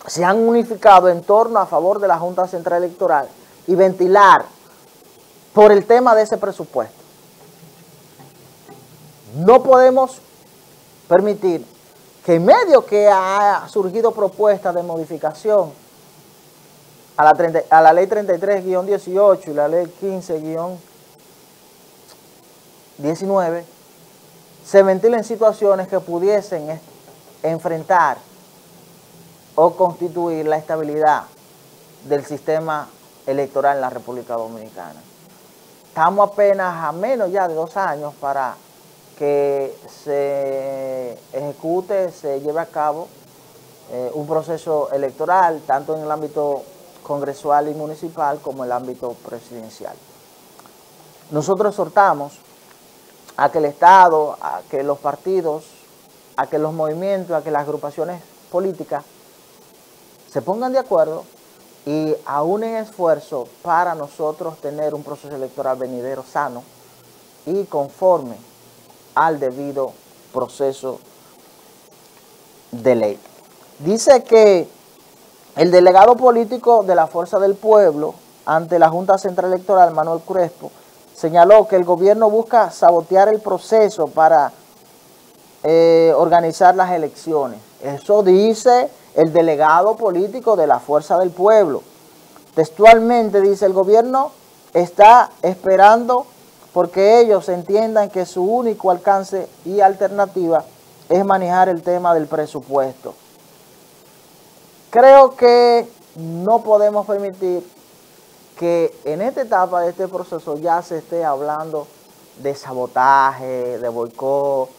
se han unificado en torno a favor de la Junta Central Electoral y ventilar por el tema de ese presupuesto. No podemos permitir que en medio que ha surgido propuestas de modificación a la ley 33-18 y la ley 15-19, se ventilen situaciones que pudiesen enfrentar o constituir la estabilidad del sistema electoral en la República Dominicana. Estamos apenas a menos ya de 2 años para que se ejecute, se lleve a cabo un proceso electoral, tanto en el ámbito congresual y municipal como en el ámbito presidencial. Nosotros exhortamos a que el Estado, a que los partidos, a que los movimientos, a que las agrupaciones políticas se pongan de acuerdo y aúnen esfuerzo para nosotros tener un proceso electoral venidero sano, y conforme al debido proceso de ley. Dice que el delegado político de la Fuerza del Pueblo ante la Junta Central Electoral, Manuel Crespo, señaló que el gobierno busca sabotear el proceso para organizar las elecciones. Eso dice el delegado político de la Fuerza del Pueblo. Textualmente dice: el gobierno está esperando porque ellos entiendan que su único alcance y alternativa es manejar el tema del presupuesto. Creo que no podemos permitir que en esta etapa de este proceso ya se esté hablando de sabotaje, de boicot,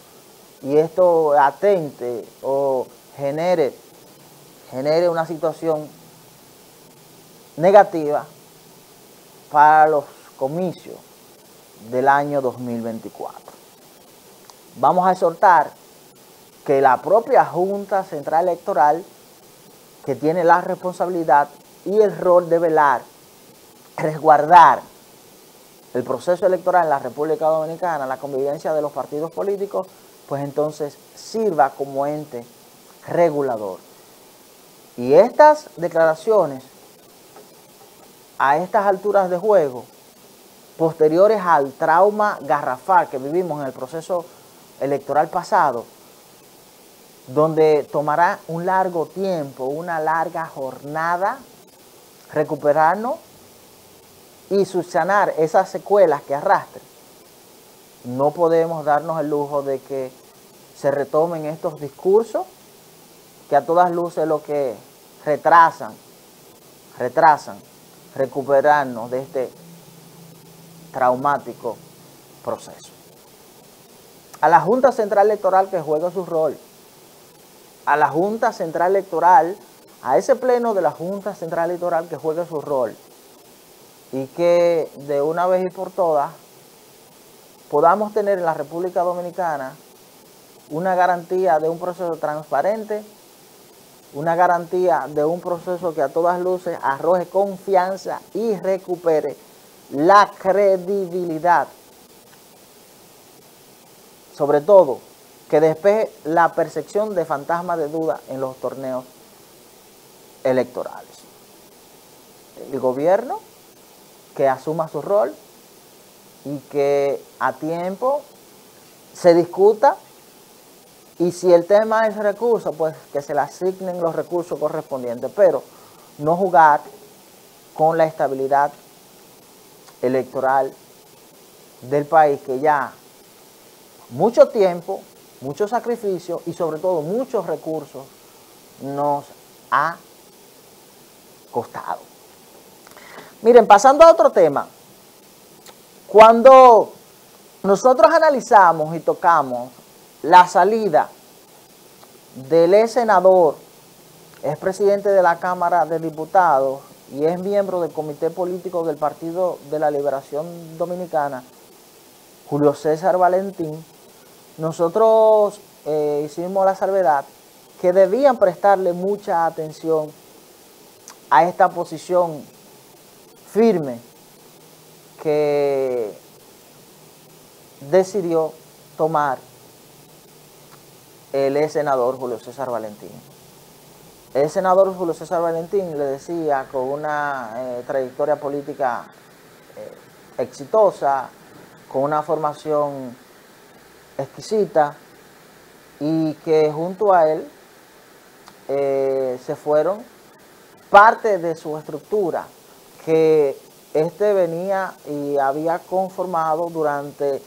y esto atente o genere una situación negativa para los comicios del año 2024. Vamos a exhortar que la propia Junta Central Electoral, que tiene la responsabilidad y el rol de velar, resguardar el proceso electoral en la República Dominicana, la convivencia de los partidos políticos, pues entonces sirva como ente regulador. Y estas declaraciones, a estas alturas de juego, posteriores al trauma garrafal que vivimos en el proceso electoral pasado, donde tomará un largo tiempo, una larga jornada, recuperarnos y subsanar esas secuelas que arrastren. No podemos darnos el lujo de que se retomen estos discursos que a todas luces lo que retrasan recuperarnos de este traumático proceso. A la Junta Central Electoral que juega su rol, a la Junta Central Electoral, a ese pleno de la Junta Central Electoral que juegue su rol, y que de una vez y por todas podamos tener en la República Dominicana una garantía de un proceso transparente, una garantía de un proceso que a todas luces arroje confianza y recupere la credibilidad. Sobre todo, que despeje la percepción de fantasma de duda en los torneos electorales. El gobierno que asuma su rol y que a tiempo se discuta, y si el tema es recursos, pues que se le asignen los recursos correspondientes, pero no jugar con la estabilidad electoral del país, que ya mucho tiempo, mucho sacrificio y sobre todo muchos recursos nos ha costado. Miren, pasando a otro tema, cuando nosotros analizamos y tocamos la salida del ex senador, es presidente de la Cámara de Diputados y es miembro del Comité Político del Partido de la Liberación Dominicana, Julio César Valentín, nosotros hicimos la salvedad que debían prestarle mucha atención a esta posición firme que decidió tomar el ex senador Julio César Valentín. El senador Julio César Valentín, le decía, con una trayectoria política exitosa, con una formación exquisita, y que junto a él se fueron parte de su estructura que venía y había conformado durante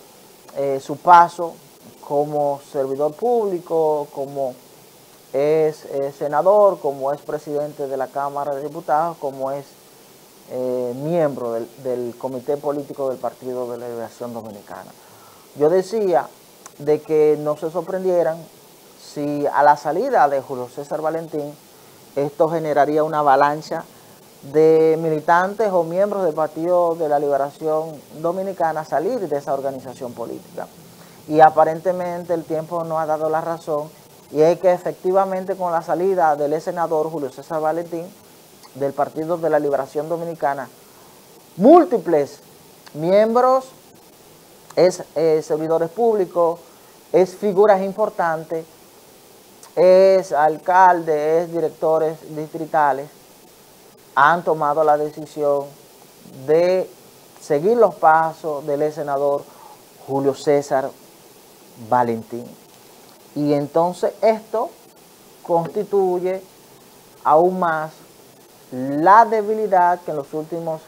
su paso como servidor público, como es senador, como es presidente de la Cámara de Diputados, como es miembro del Comité Político del Partido de la Liberación Dominicana. Yo decía de que no se sorprendieran si a la salida de Julio César Valentín esto generaría una avalancha de militantes o miembros del Partido de la Liberación Dominicana salir de esa organización política. Y aparentemente el tiempo nos ha dado la razón, y es que efectivamente con la salida del ex senador Julio César Valentín del Partido de la Liberación Dominicana, múltiples miembros es servidores públicos, es figuras importantes, es alcaldes, es directores distritales, han tomado la decisión de seguir los pasos del ex senador Julio César Valentín. Y entonces esto constituye aún más la debilidad que en los últimos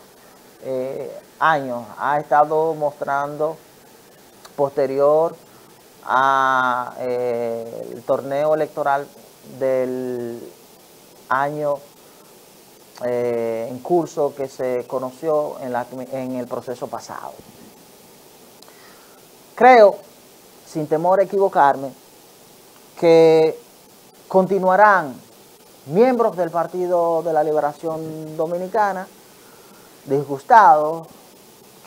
años ha estado mostrando posterior al torneo electoral del año en curso que se conoció en el proceso pasado. Creo, sin temor a equivocarme, que continuarán miembros del Partido de la Liberación Dominicana disgustados,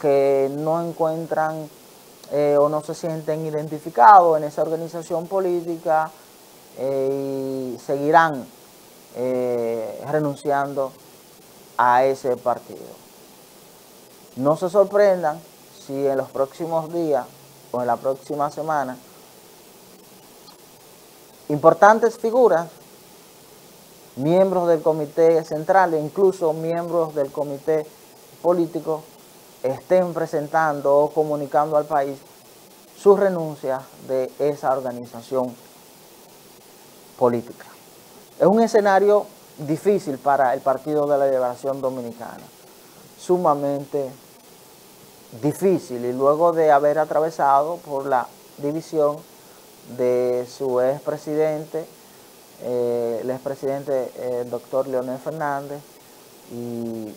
que no encuentran o no se sienten identificados en esa organización política y seguirán renunciando a ese partido. No se sorprendan si en los próximos días o en la próxima semana importantes figuras, miembros del comité central e incluso miembros del comité político estén presentando o comunicando al país su renuncia de esa organización política. Es un escenario difícil para el Partido de la Liberación Dominicana, sumamente difícil, y luego de haber atravesado por la división de su expresidente, el expresidente doctor Leonel Fernández, y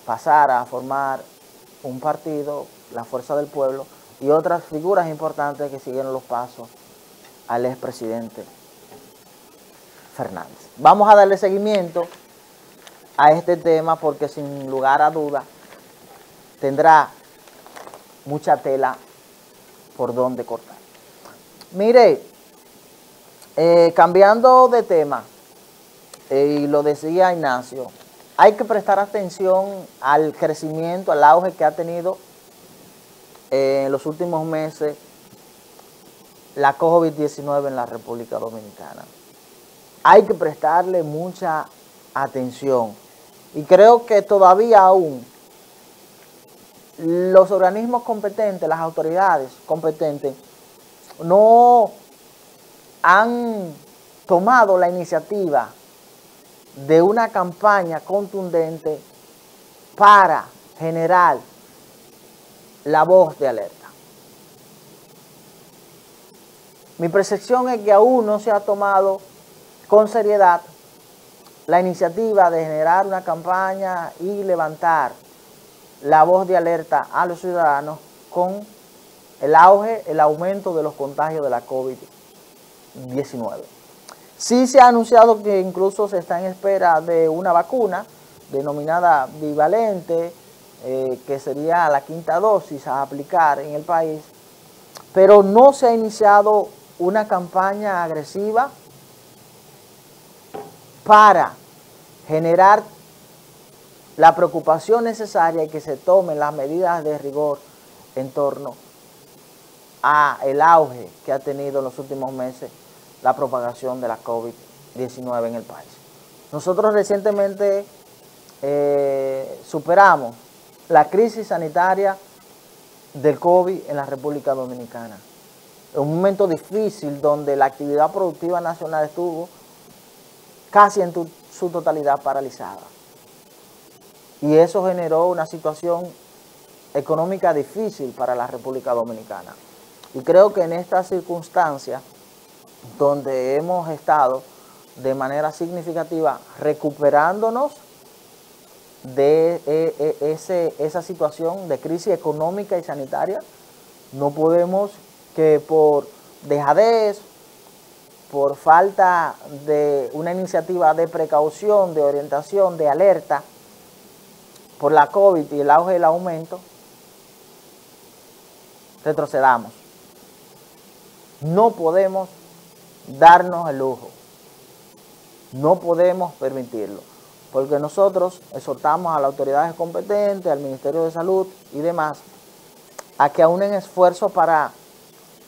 pasar a formar un partido, la Fuerza del Pueblo, y otras figuras importantes que siguieron los pasos al expresidente Fernández. Vamos a darle seguimiento a este tema porque sin lugar a duda tendrá mucha tela por donde cortar. Mire, cambiando de tema, y lo decía Ignacio, hay que prestar atención al crecimiento, al auge que ha tenido en los últimos meses la COVID-19 en la República Dominicana. Hay que prestarle mucha atención y creo que todavía aún los organismos competentes, las autoridades competentes, no han tomado la iniciativa de una campaña contundente para generar la voz de alerta. Mi percepción es que aún no se ha tomado con seriedad la iniciativa de generar una campaña y levantar la voz de alerta a los ciudadanos con el auge, el aumento de los contagios de la COVID-19. Sí se ha anunciado que incluso se está en espera de una vacuna denominada bivalente, que sería la quinta dosis a aplicar en el país, pero no se ha iniciado una campaña agresiva para generar la preocupación necesaria y que se tomen las medidas de rigor en torno a el auge que ha tenido en los últimos meses la propagación de la COVID-19 en el país. Nosotros recientemente superamos la crisis sanitaria del COVID en la República Dominicana. En un momento difícil donde la actividad productiva nacional estuvo casi en su totalidad paralizada. Y eso generó una situación económica difícil para la República Dominicana. Y creo que en estas circunstancias, donde hemos estado de manera significativa recuperándonos de esa situación de crisis económica y sanitaria, no podemos que por dejadez, por falta de una iniciativa de precaución, de orientación, de alerta por la COVID y el auge del aumento, retrocedamos. No podemos darnos el lujo, no podemos permitirlo, porque nosotros exhortamos a las autoridades competentes, al Ministerio de Salud y demás, a que aúnen esfuerzos para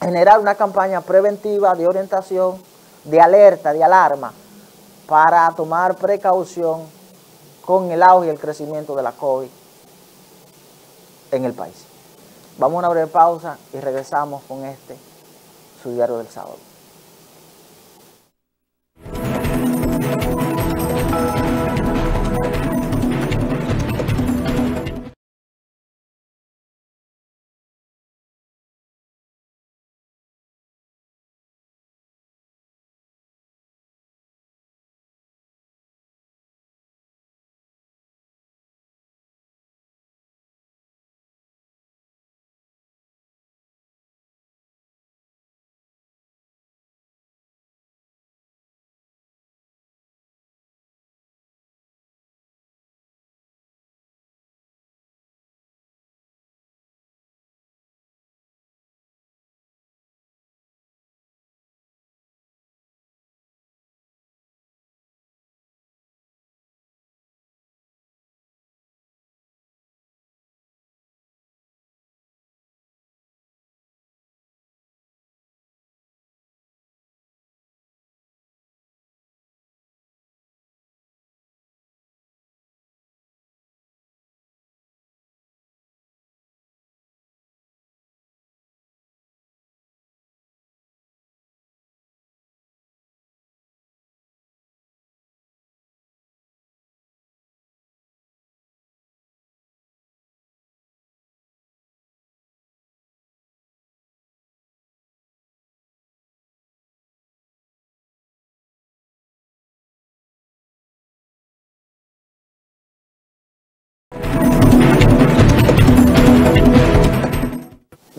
generar una campaña preventiva de orientación, de alerta, de alarma, para tomar precaución con el auge y el crecimiento de la COVID en el país. Vamos a una breve pausa y regresamos con su diario del sábado.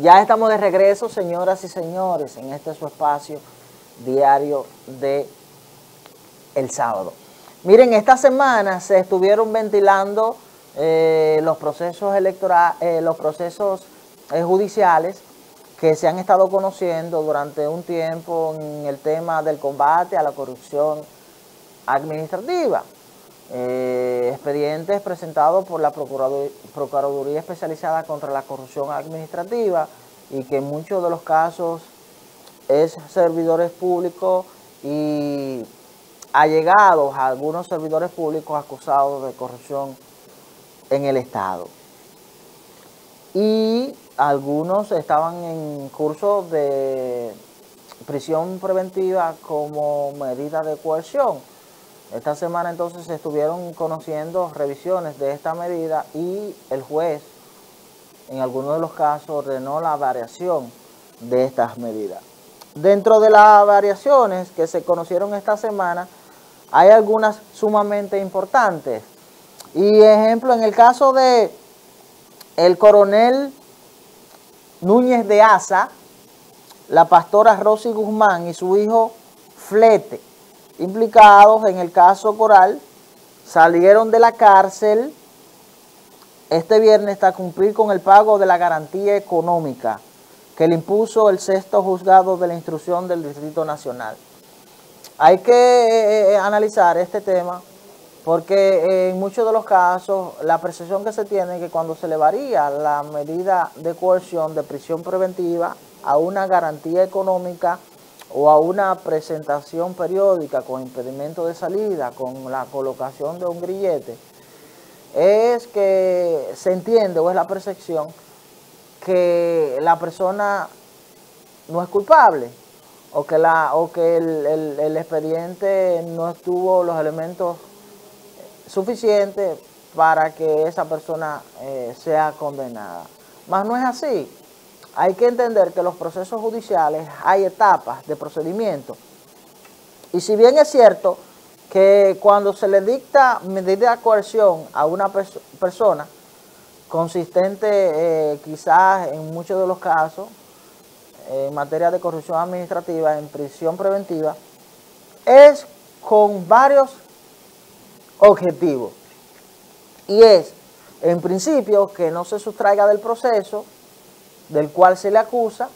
Ya estamos de regreso, señoras y señores, en este su espacio diario de el sábado. Miren, esta semana se estuvieron ventilando los procesos electorales, los procesos judiciales que se han estado conociendo durante un tiempo en el tema del combate a la corrupción administrativa. Expedientes presentados por la Procuraduría Especializada contra la Corrupción Administrativa y que en muchos de los casos es servidores públicos y allegados a algunos servidores públicos acusados de corrupción en el Estado. Y algunos estaban en curso de prisión preventiva como medida de coerción. Esta semana entonces se estuvieron conociendo revisiones de esta medida y el juez en algunos de los casos ordenó la variación de estas medidas. Dentro de las variaciones que se conocieron esta semana hay algunas sumamente importantes. Y ejemplo, en el caso de el coronel Núñez de Asa, la pastora Rosy Guzmán y su hijo Flete, implicados en el caso Coral, salieron de la cárcel este viernes a cumplir con el pago de la garantía económica que le impuso el 6º Juzgado de la Instrucción del Distrito Nacional. Hay que analizar este tema porque en muchos de los casos la percepción que se tiene es que cuando se le varía la medida de coerción de prisión preventiva a una garantía económica o a una presentación periódica con impedimento de salida, con la colocación de un grillete, es que se entiende o es la percepción que la persona no es culpable o que el expediente no tuvo los elementos suficientes para que esa persona sea condenada. Mas no es así. Hay que entender que los procesos judiciales hay etapas de procedimiento. Y si bien es cierto que cuando se le dicta medida de coerción a una persona, consistente quizás en muchos de los casos, en materia de corrupción administrativa, en prisión preventiva, es con varios objetivos. Y es, en principio, que no se sustraiga del proceso del cual se le acusa,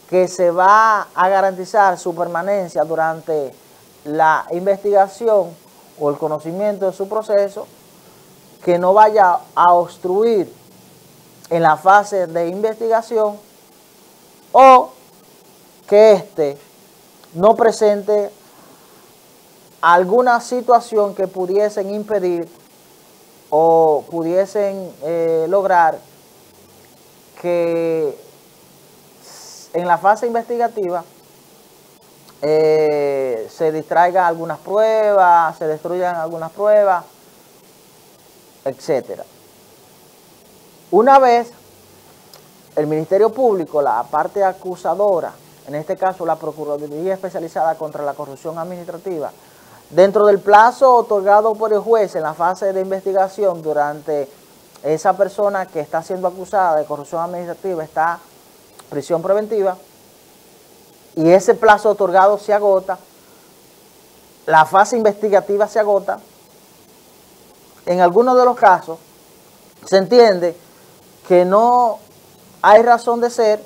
que se va a garantizar su permanencia durante la investigación o el conocimiento de su proceso, que no vaya a obstruir en la fase de investigación o que éste no presente alguna situación que pudiesen impedir o pudiesen lograr que en la fase investigativa se distraigan algunas pruebas, se destruyan algunas pruebas, etc. Una vez el Ministerio Público, la parte acusadora, en este caso la Procuraduría Especializada contra la Corrupción Administrativa, dentro del plazo otorgado por el juez en la fase de investigación durante esa persona que está siendo acusada de corrupción administrativa está en prisión preventiva y ese plazo otorgado se agota, la fase investigativa se agota, en algunos de los casos se entiende que no hay razón de ser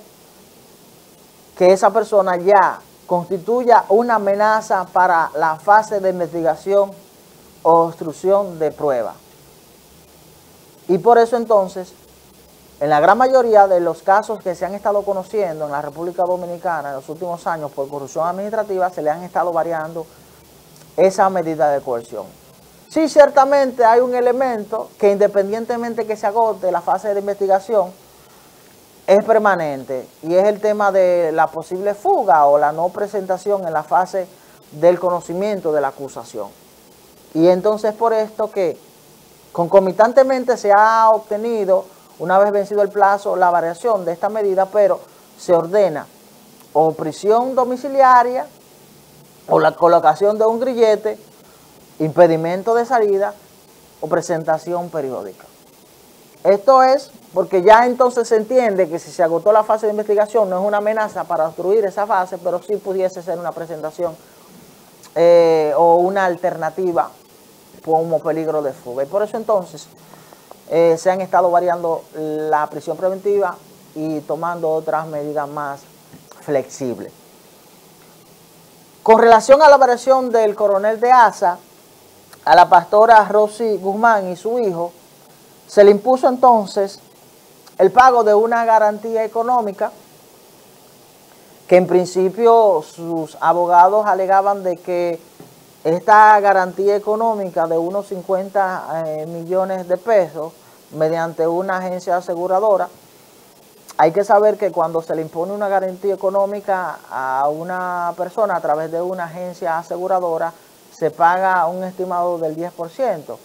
que esa persona ya constituya una amenaza para la fase de investigación o obstrucción de prueba. Y por eso entonces, en la gran mayoría de los casos que se han estado conociendo en la República Dominicana en los últimos años por corrupción administrativa, se le han estado variando esa medida de coerción. Sí, ciertamente hay un elemento que independientemente que se agote la fase de investigación, es permanente y es el tema de la posible fuga o la no presentación en la fase del conocimiento de la acusación. Y entonces por esto que concomitantemente se ha obtenido, una vez vencido el plazo, la variación de esta medida, pero se ordena o prisión domiciliaria o la colocación de un grillete, impedimento de salida o presentación periódica. Esto es porque ya entonces se entiende que si se agotó la fase de investigación no es una amenaza para obstruir esa fase, pero sí pudiese ser una presentación o una alternativa como peligro de fuga. Y por eso entonces se han estado variando la prisión preventiva y tomando otras medidas más flexibles. Con relación a la variación del coronel de ASA, a la pastora Rosy Guzmán y su hijo, se le impuso entonces el pago de una garantía económica que en principio sus abogados alegaban de que esta garantía económica de unos 50 millones de pesos mediante una agencia aseguradora. Hay que saber que cuando se le impone una garantía económica a una persona a través de una agencia aseguradora, se paga un estimado del 10%.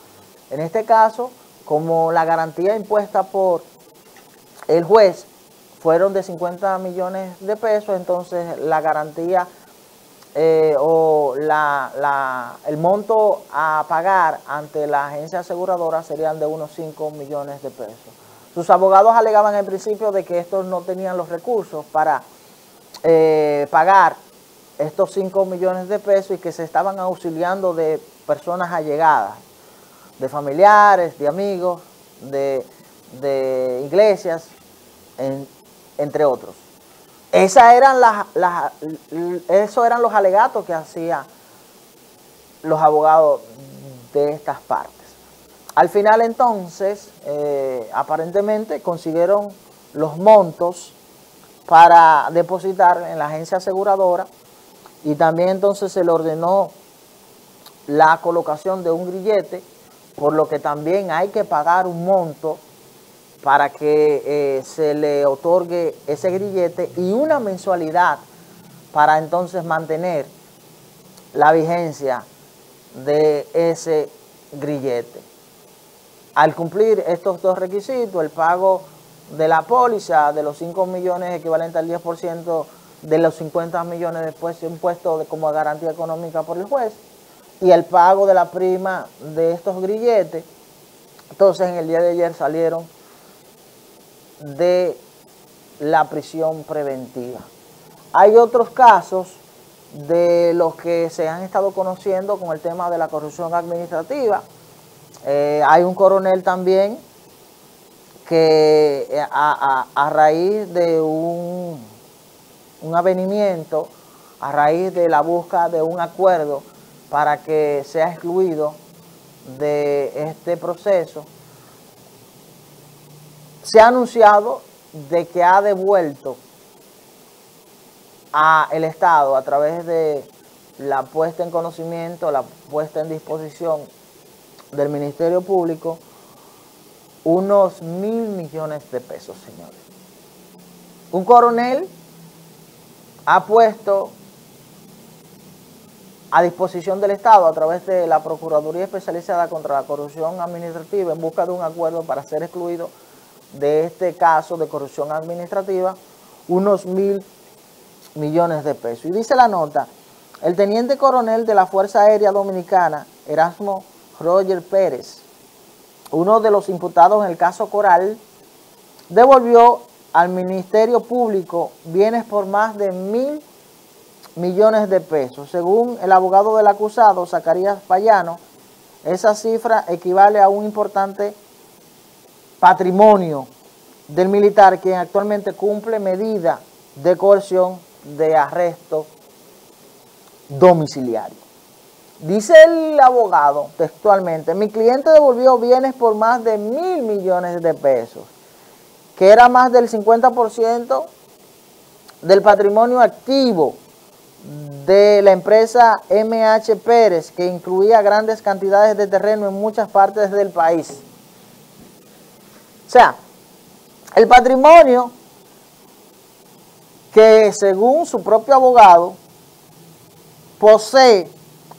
En este caso, como la garantía impuesta por el juez fueron de 50 millones de pesos, entonces la garantía o el monto a pagar ante la agencia aseguradora serían de unos 5 millones de pesos. Sus abogados alegaban en principio de que estos no tenían los recursos para pagar estos 5 millones de pesos y que se estaban auxiliando de personas allegadas, de familiares, de amigos, de iglesias, entre otros. Esos eran los alegatos que hacían los abogados de estas partes. Al final entonces, aparentemente consiguieron los montos para depositar en la agencia aseguradora y también entonces se le ordenó la colocación de un grillete, por lo que también hay que pagar un monto para que se le otorgue ese grillete y una mensualidad para entonces mantener la vigencia de ese grillete. Al cumplir estos dos requisitos, el pago de la póliza de los 5 millones equivalente al 10% de los 50 millones después impuestos como garantía económica por el juez y el pago de la prima de estos grilletes, entonces en el día de ayer salieron de la prisión preventiva. Hay otros casos de los que se han estado conociendo con el tema de la corrupción administrativa. Hay un coronel también que a raíz de un avenimiento, a raíz de la búsqueda de un acuerdo para que sea excluido de este proceso, se ha anunciado de que ha devuelto al Estado a través de la puesta en conocimiento, la puesta en disposición del Ministerio Público, unos 1.000 millones de pesos, señores. Un coronel ha puesto a disposición del Estado a través de la Procuraduría Especializada contra la Corrupción Administrativa en busca de un acuerdo para ser excluido de este caso de corrupción administrativa, unos 1.000 millones de pesos. Y dice la nota, el teniente coronel de la Fuerza Aérea Dominicana, Erasmo Roger Pérez, uno de los imputados en el caso Coral, devolvió al Ministerio Público bienes por más de 1.000 millones de pesos. Según el abogado del acusado, Zacarías Payano, esa cifra equivale a un importante patrimonio del militar, quien actualmente cumple medida de coerción de arresto domiciliario. Dice el abogado textualmente, mi cliente devolvió bienes por más de 1.000 millones de pesos, que era más del 50% del patrimonio activo de la empresa MH Pérez, que incluía grandes cantidades de terreno en muchas partes del país. O sea, el patrimonio que según su propio abogado posee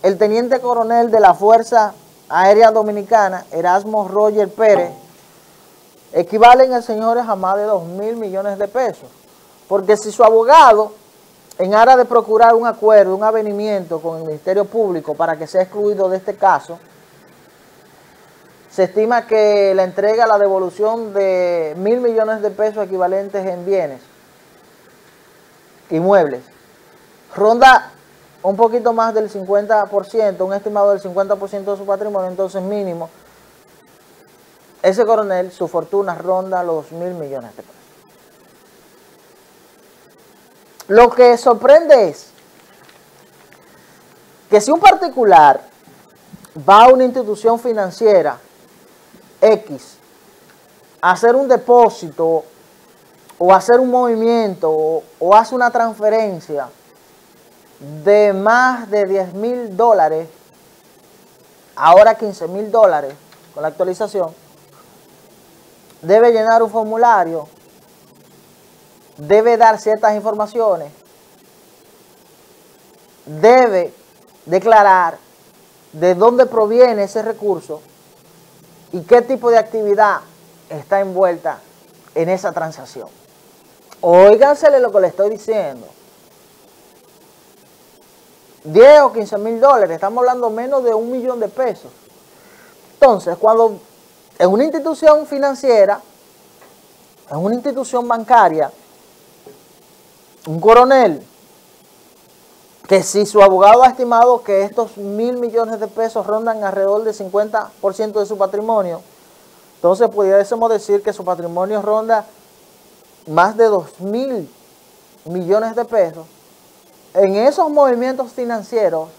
el teniente coronel de la Fuerza Aérea Dominicana, Erasmo Roger Pérez, equivalen, señores, a más de 2.000 millones de pesos. Porque si su abogado, en aras de procurar un acuerdo, un avenimiento con el Ministerio Público para que sea excluido de este caso, se estima que la entrega, la devolución de 1.000 millones de pesos equivalentes en bienes inmuebles, ronda un poquito más del 50%, un estimado del 50% de su patrimonio, entonces mínimo, ese coronel, su fortuna ronda los 1.000 millones de pesos. Lo que sorprende es que si un particular va a una institución financiera X a hacer un depósito o hacer un movimiento o hace una transferencia de más de $10.000, ahora $15.000 con la actualización, debe llenar un formulario, debe dar ciertas informaciones, debe declarar de dónde proviene ese recurso y qué tipo de actividad está envuelta en esa transacción. Óigansele lo que le estoy diciendo. 10 o 15.000 dólares, estamos hablando menos de 1 millón de pesos. Entonces, cuando en una institución financiera, en una institución bancaria, un coronel, que si su abogado ha estimado que estos 1.000 millones de pesos rondan alrededor del 50% de su patrimonio, entonces pudiésemos decir que su patrimonio ronda más de 2.000 millones de pesos. En esos movimientos financieros,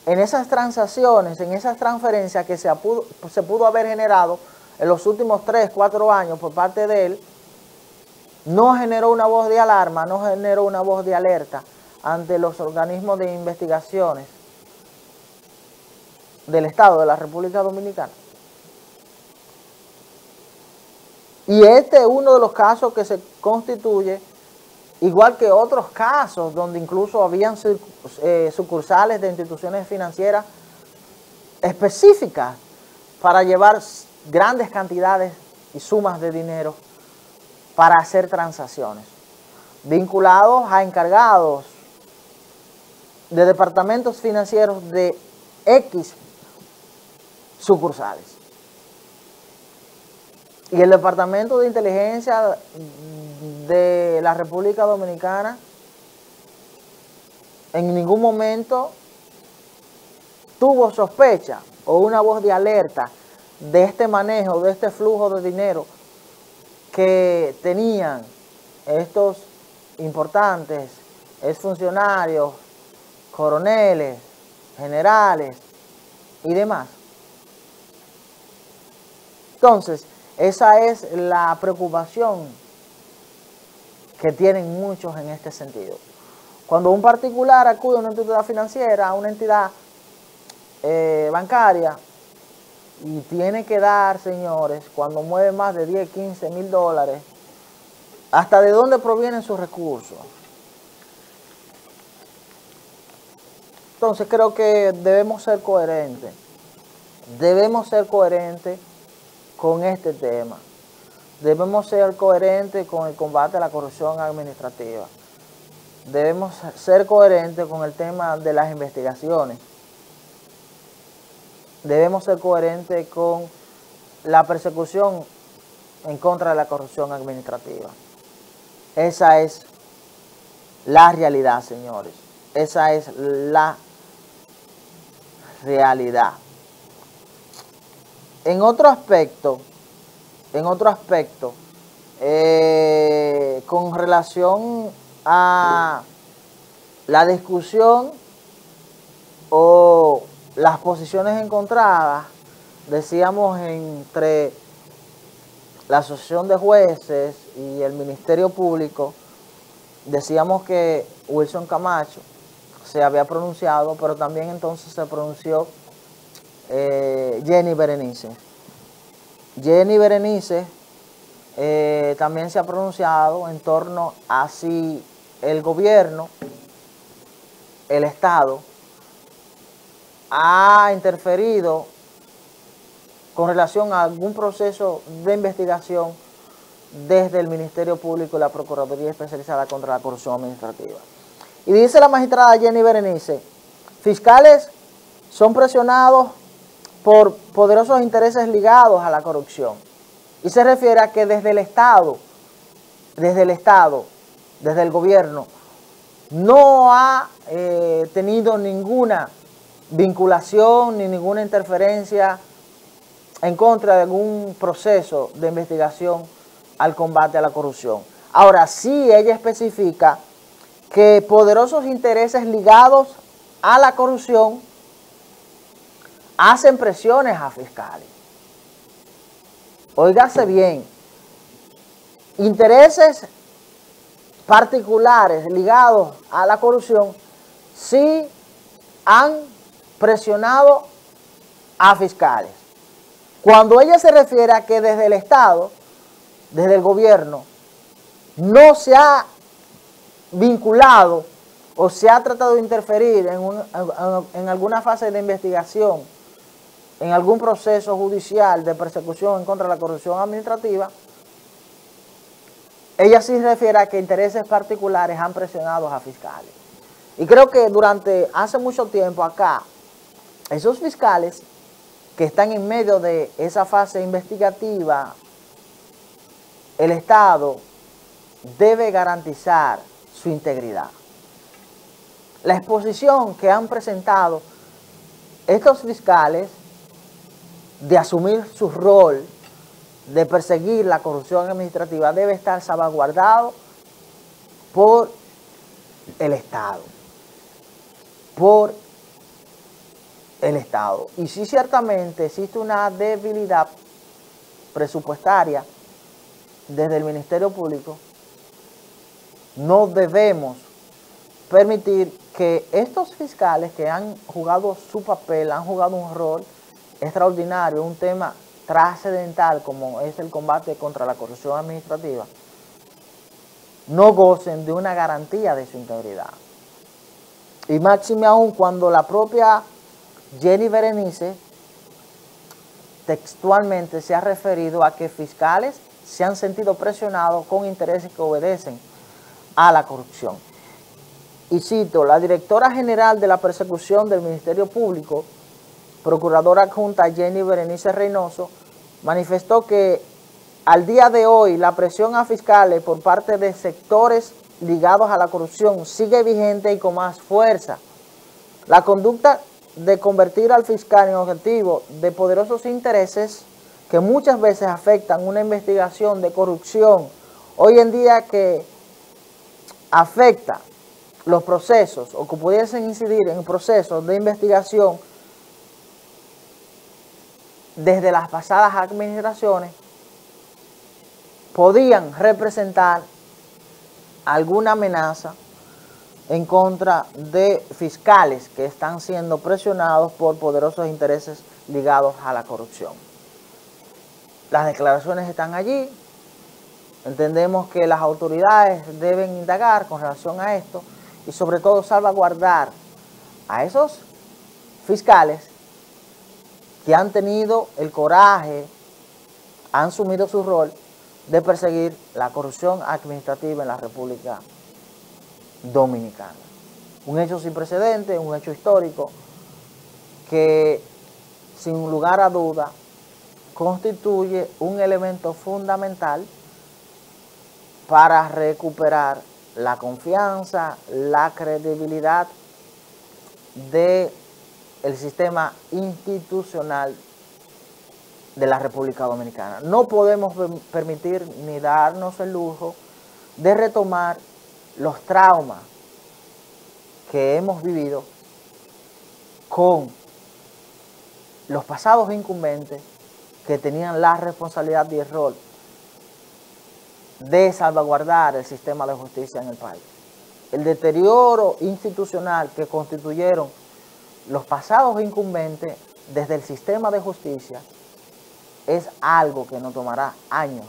en esas transacciones, en esas transferencias que se pudo haber generado en los últimos 3, 4 años por parte de él, no generó una voz de alarma, no generó una voz de alerta ante los organismos de investigaciones del Estado de la República Dominicana. Y este es uno de los casos que se constituye, igual que otros casos donde incluso habían sucursales de instituciones financieras específicas para llevar grandes cantidades y sumas de dinero para hacer transacciones, vinculados a encargados de departamentos financieros de X sucursales. Y el Departamento de Inteligencia de la República Dominicana en ningún momento tuvo sospecha o una voz de alerta de este manejo, de este flujo de dinero que tenían estos importantes exfuncionarios, coroneles, generales y demás. Entonces, Esa es la preocupación que tienen muchos en este sentido. Cuando un particular acude a una entidad financiera, a una entidad bancaria, y tiene que dar, señores, cuando mueve más de 10, 15 mil dólares, ¿hasta de dónde provienen sus recursos? Entonces creo que debemos ser coherentes. Debemos ser coherentes con este tema. Debemos ser coherentes con el combate a la corrupción administrativa. Debemos ser coherentes con el tema de las investigaciones. Debemos ser coherentes con la persecución en contra de la corrupción administrativa. Esa es la realidad, señores. Esa es la realidad. En otro aspecto, con relación a la discusión o las posiciones encontradas, decíamos, entre la Asociación de Jueces y el Ministerio Público, decíamos que Wilson Camacho se había pronunciado, pero también entonces se pronunció Jenny Berenice. Jenny Berenice también se ha pronunciado en torno a si el gobierno, el Estado, ha interferido con relación a algún proceso de investigación desde el Ministerio Público y la Procuraduría Especializada contra la Corrupción Administrativa. Y dice la magistrada Jenny Berenice, fiscales son presionados por poderosos intereses ligados a la corrupción. Y se refiere a que desde el Estado, desde el gobierno, no ha tenido ninguna vinculación ni ninguna interferencia en contra de algún proceso de investigación al combate a la corrupción. Ahora, sí ella especifica que poderosos intereses ligados a la corrupción hacen presiones a fiscales. Óigase bien, intereses particulares ligados a la corrupción sí han presionado a fiscales. Cuando ella se refiere a que desde el Estado, desde el gobierno, no se ha vinculado o se ha tratado de interferir en alguna fase de investigación, en algún proceso judicial de persecución en contra de la corrupción administrativa, ella sí se refiere a que intereses particulares han presionado a fiscales. Y creo que hace mucho tiempo acá, esos fiscales que están en medio de esa fase investigativa, el Estado debe garantizar su integridad. La exposición que han presentado estos fiscales de asumir su rol de perseguir la corrupción administrativa debe estar salvaguardado por el Estado. Por el Estado. Y sí, ciertamente existe una debilidad presupuestaria desde el Ministerio Público. No debemos permitir que estos fiscales que han jugado su papel, han jugado un rol extraordinario, un tema trascendental como es el combate contra la corrupción administrativa, no gocen de una garantía de su integridad. Y máxime aún cuando la propia Jenny Berenice textualmente se ha referido a que fiscales se han sentido presionados con intereses que obedecen a la corrupción. Y cito, la directora general de la persecución del Ministerio Público, procuradora adjunta Jenny Berenice Reynoso, manifestó que al día de hoy la presión a fiscales por parte de sectores ligados a la corrupción sigue vigente y con más fuerza. La conducta de convertir al fiscal en objetivo de poderosos intereses que muchas veces afectan una investigación de corrupción, hoy en día que afecta los procesos o que pudiesen incidir en procesos de investigación desde las pasadas administraciones, podían representar alguna amenaza en contra de fiscales que están siendo presionados por poderosos intereses ligados a la corrupción. Las declaraciones están allí. Entendemos que las autoridades deben indagar con relación a esto y sobre todo salvaguardar a esos fiscales que han tenido el coraje, han asumido su rol de perseguir la corrupción administrativa en la República Dominicana. Un hecho sin precedentes, un hecho histórico que sin lugar a duda constituye un elemento fundamental para recuperar la confianza, la credibilidad del sistema institucional de la República Dominicana. No podemos permitir ni darnos el lujo de retomar los traumas que hemos vivido con los pasados incumbentes que tenían la responsabilidad y el rol de salvaguardar el sistema de justicia en el país. El deterioro institucional que constituyeron los pasados incumbentes desde el sistema de justicia es algo que nos tomará años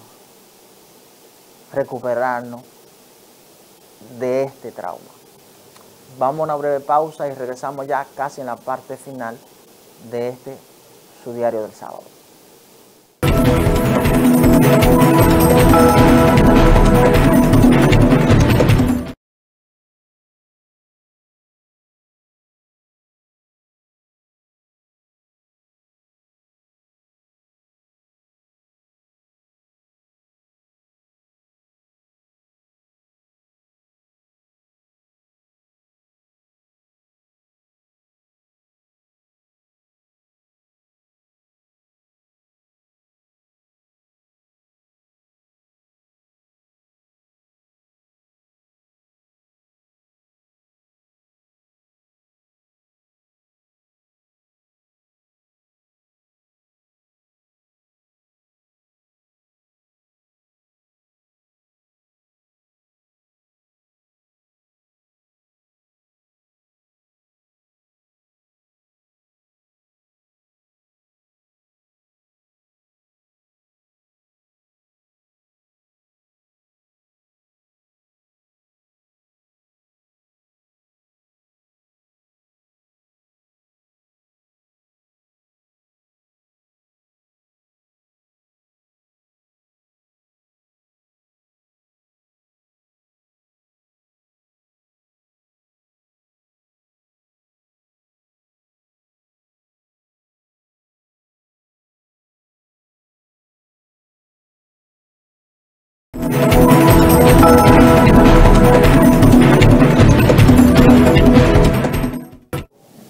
recuperarnos de este trauma. Vamos a una breve pausa y regresamos ya casi en la parte final de este su diario del sábado.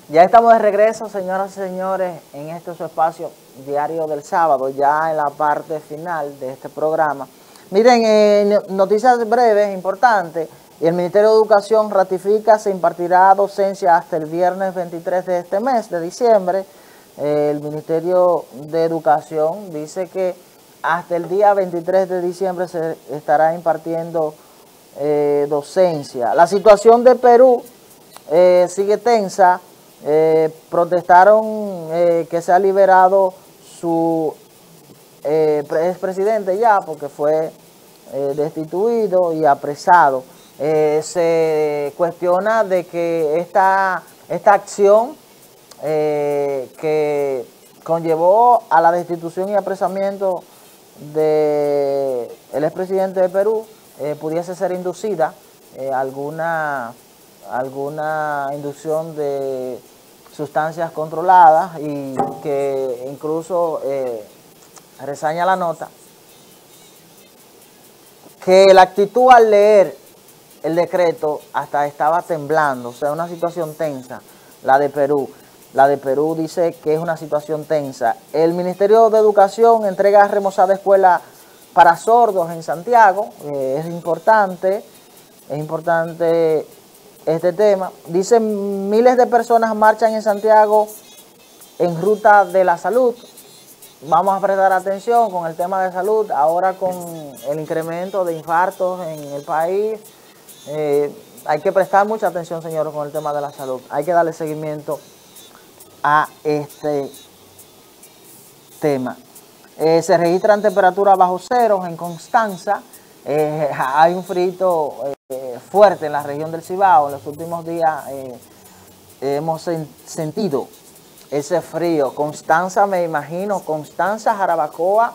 Ya estamos de regreso, señoras y señores, en este su espacio diario del sábado, ya en la parte final de este programa. Miren, noticias breves, importantes. El Ministerio de Educación ratifica, se impartirá docencia hasta el viernes 23 de este mes, de diciembre. El Ministerio de Educación dice que hasta el día 23 de diciembre se estará impartiendo docencia. La situación de Perú sigue tensa. Protestaron que se ha liberado su expresidente ya, porque fue destituido y apresado. Se cuestiona de que esta acción que conllevó a la destitución y apresamiento del expresidente de Perú pudiese ser inducida alguna inducción de sustancias controladas, y que incluso reseña la nota que la actitud al leer el decreto hasta estaba temblando, o sea, una situación tensa, la de Perú. La de Perú dice que es una situación tensa. El Ministerio de Educación entrega remozada escuela para sordos en Santiago. Es importante este tema. Dicen miles de personas marchan en Santiago en ruta de la salud. vamos a prestar atención con el tema de salud, ahora con el incremento de infartos en el país. Hay que prestar mucha atención, señores, con el tema de la salud. Hay que darle seguimiento a este tema. Se registran temperaturas bajo cero en Constanza. Hay un frío fuerte en la región del Cibao. En los últimos días hemos sentido ese frío. Constanza, me imagino, Constanza, Jarabacoa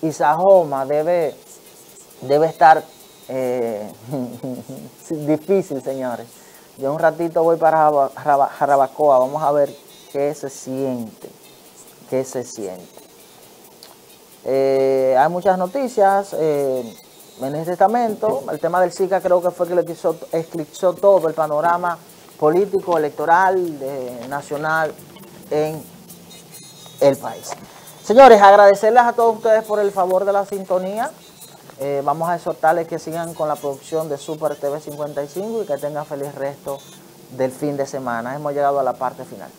y Sajoma debe estar difícil, señores. Yo un ratito voy para Jarabacoa, vamos a ver qué se siente. Hay muchas noticias en este estamento. El tema del Zika creo que fue que le eclipsó todo el panorama político, electoral, nacional en el país. Señores, agradecerles a todos ustedes por el favor de la sintonía. Vamos a exhortarles que sigan con la producción de Super TV 55 y que tengan feliz resto del fin de semana. Hemos llegado a la parte final.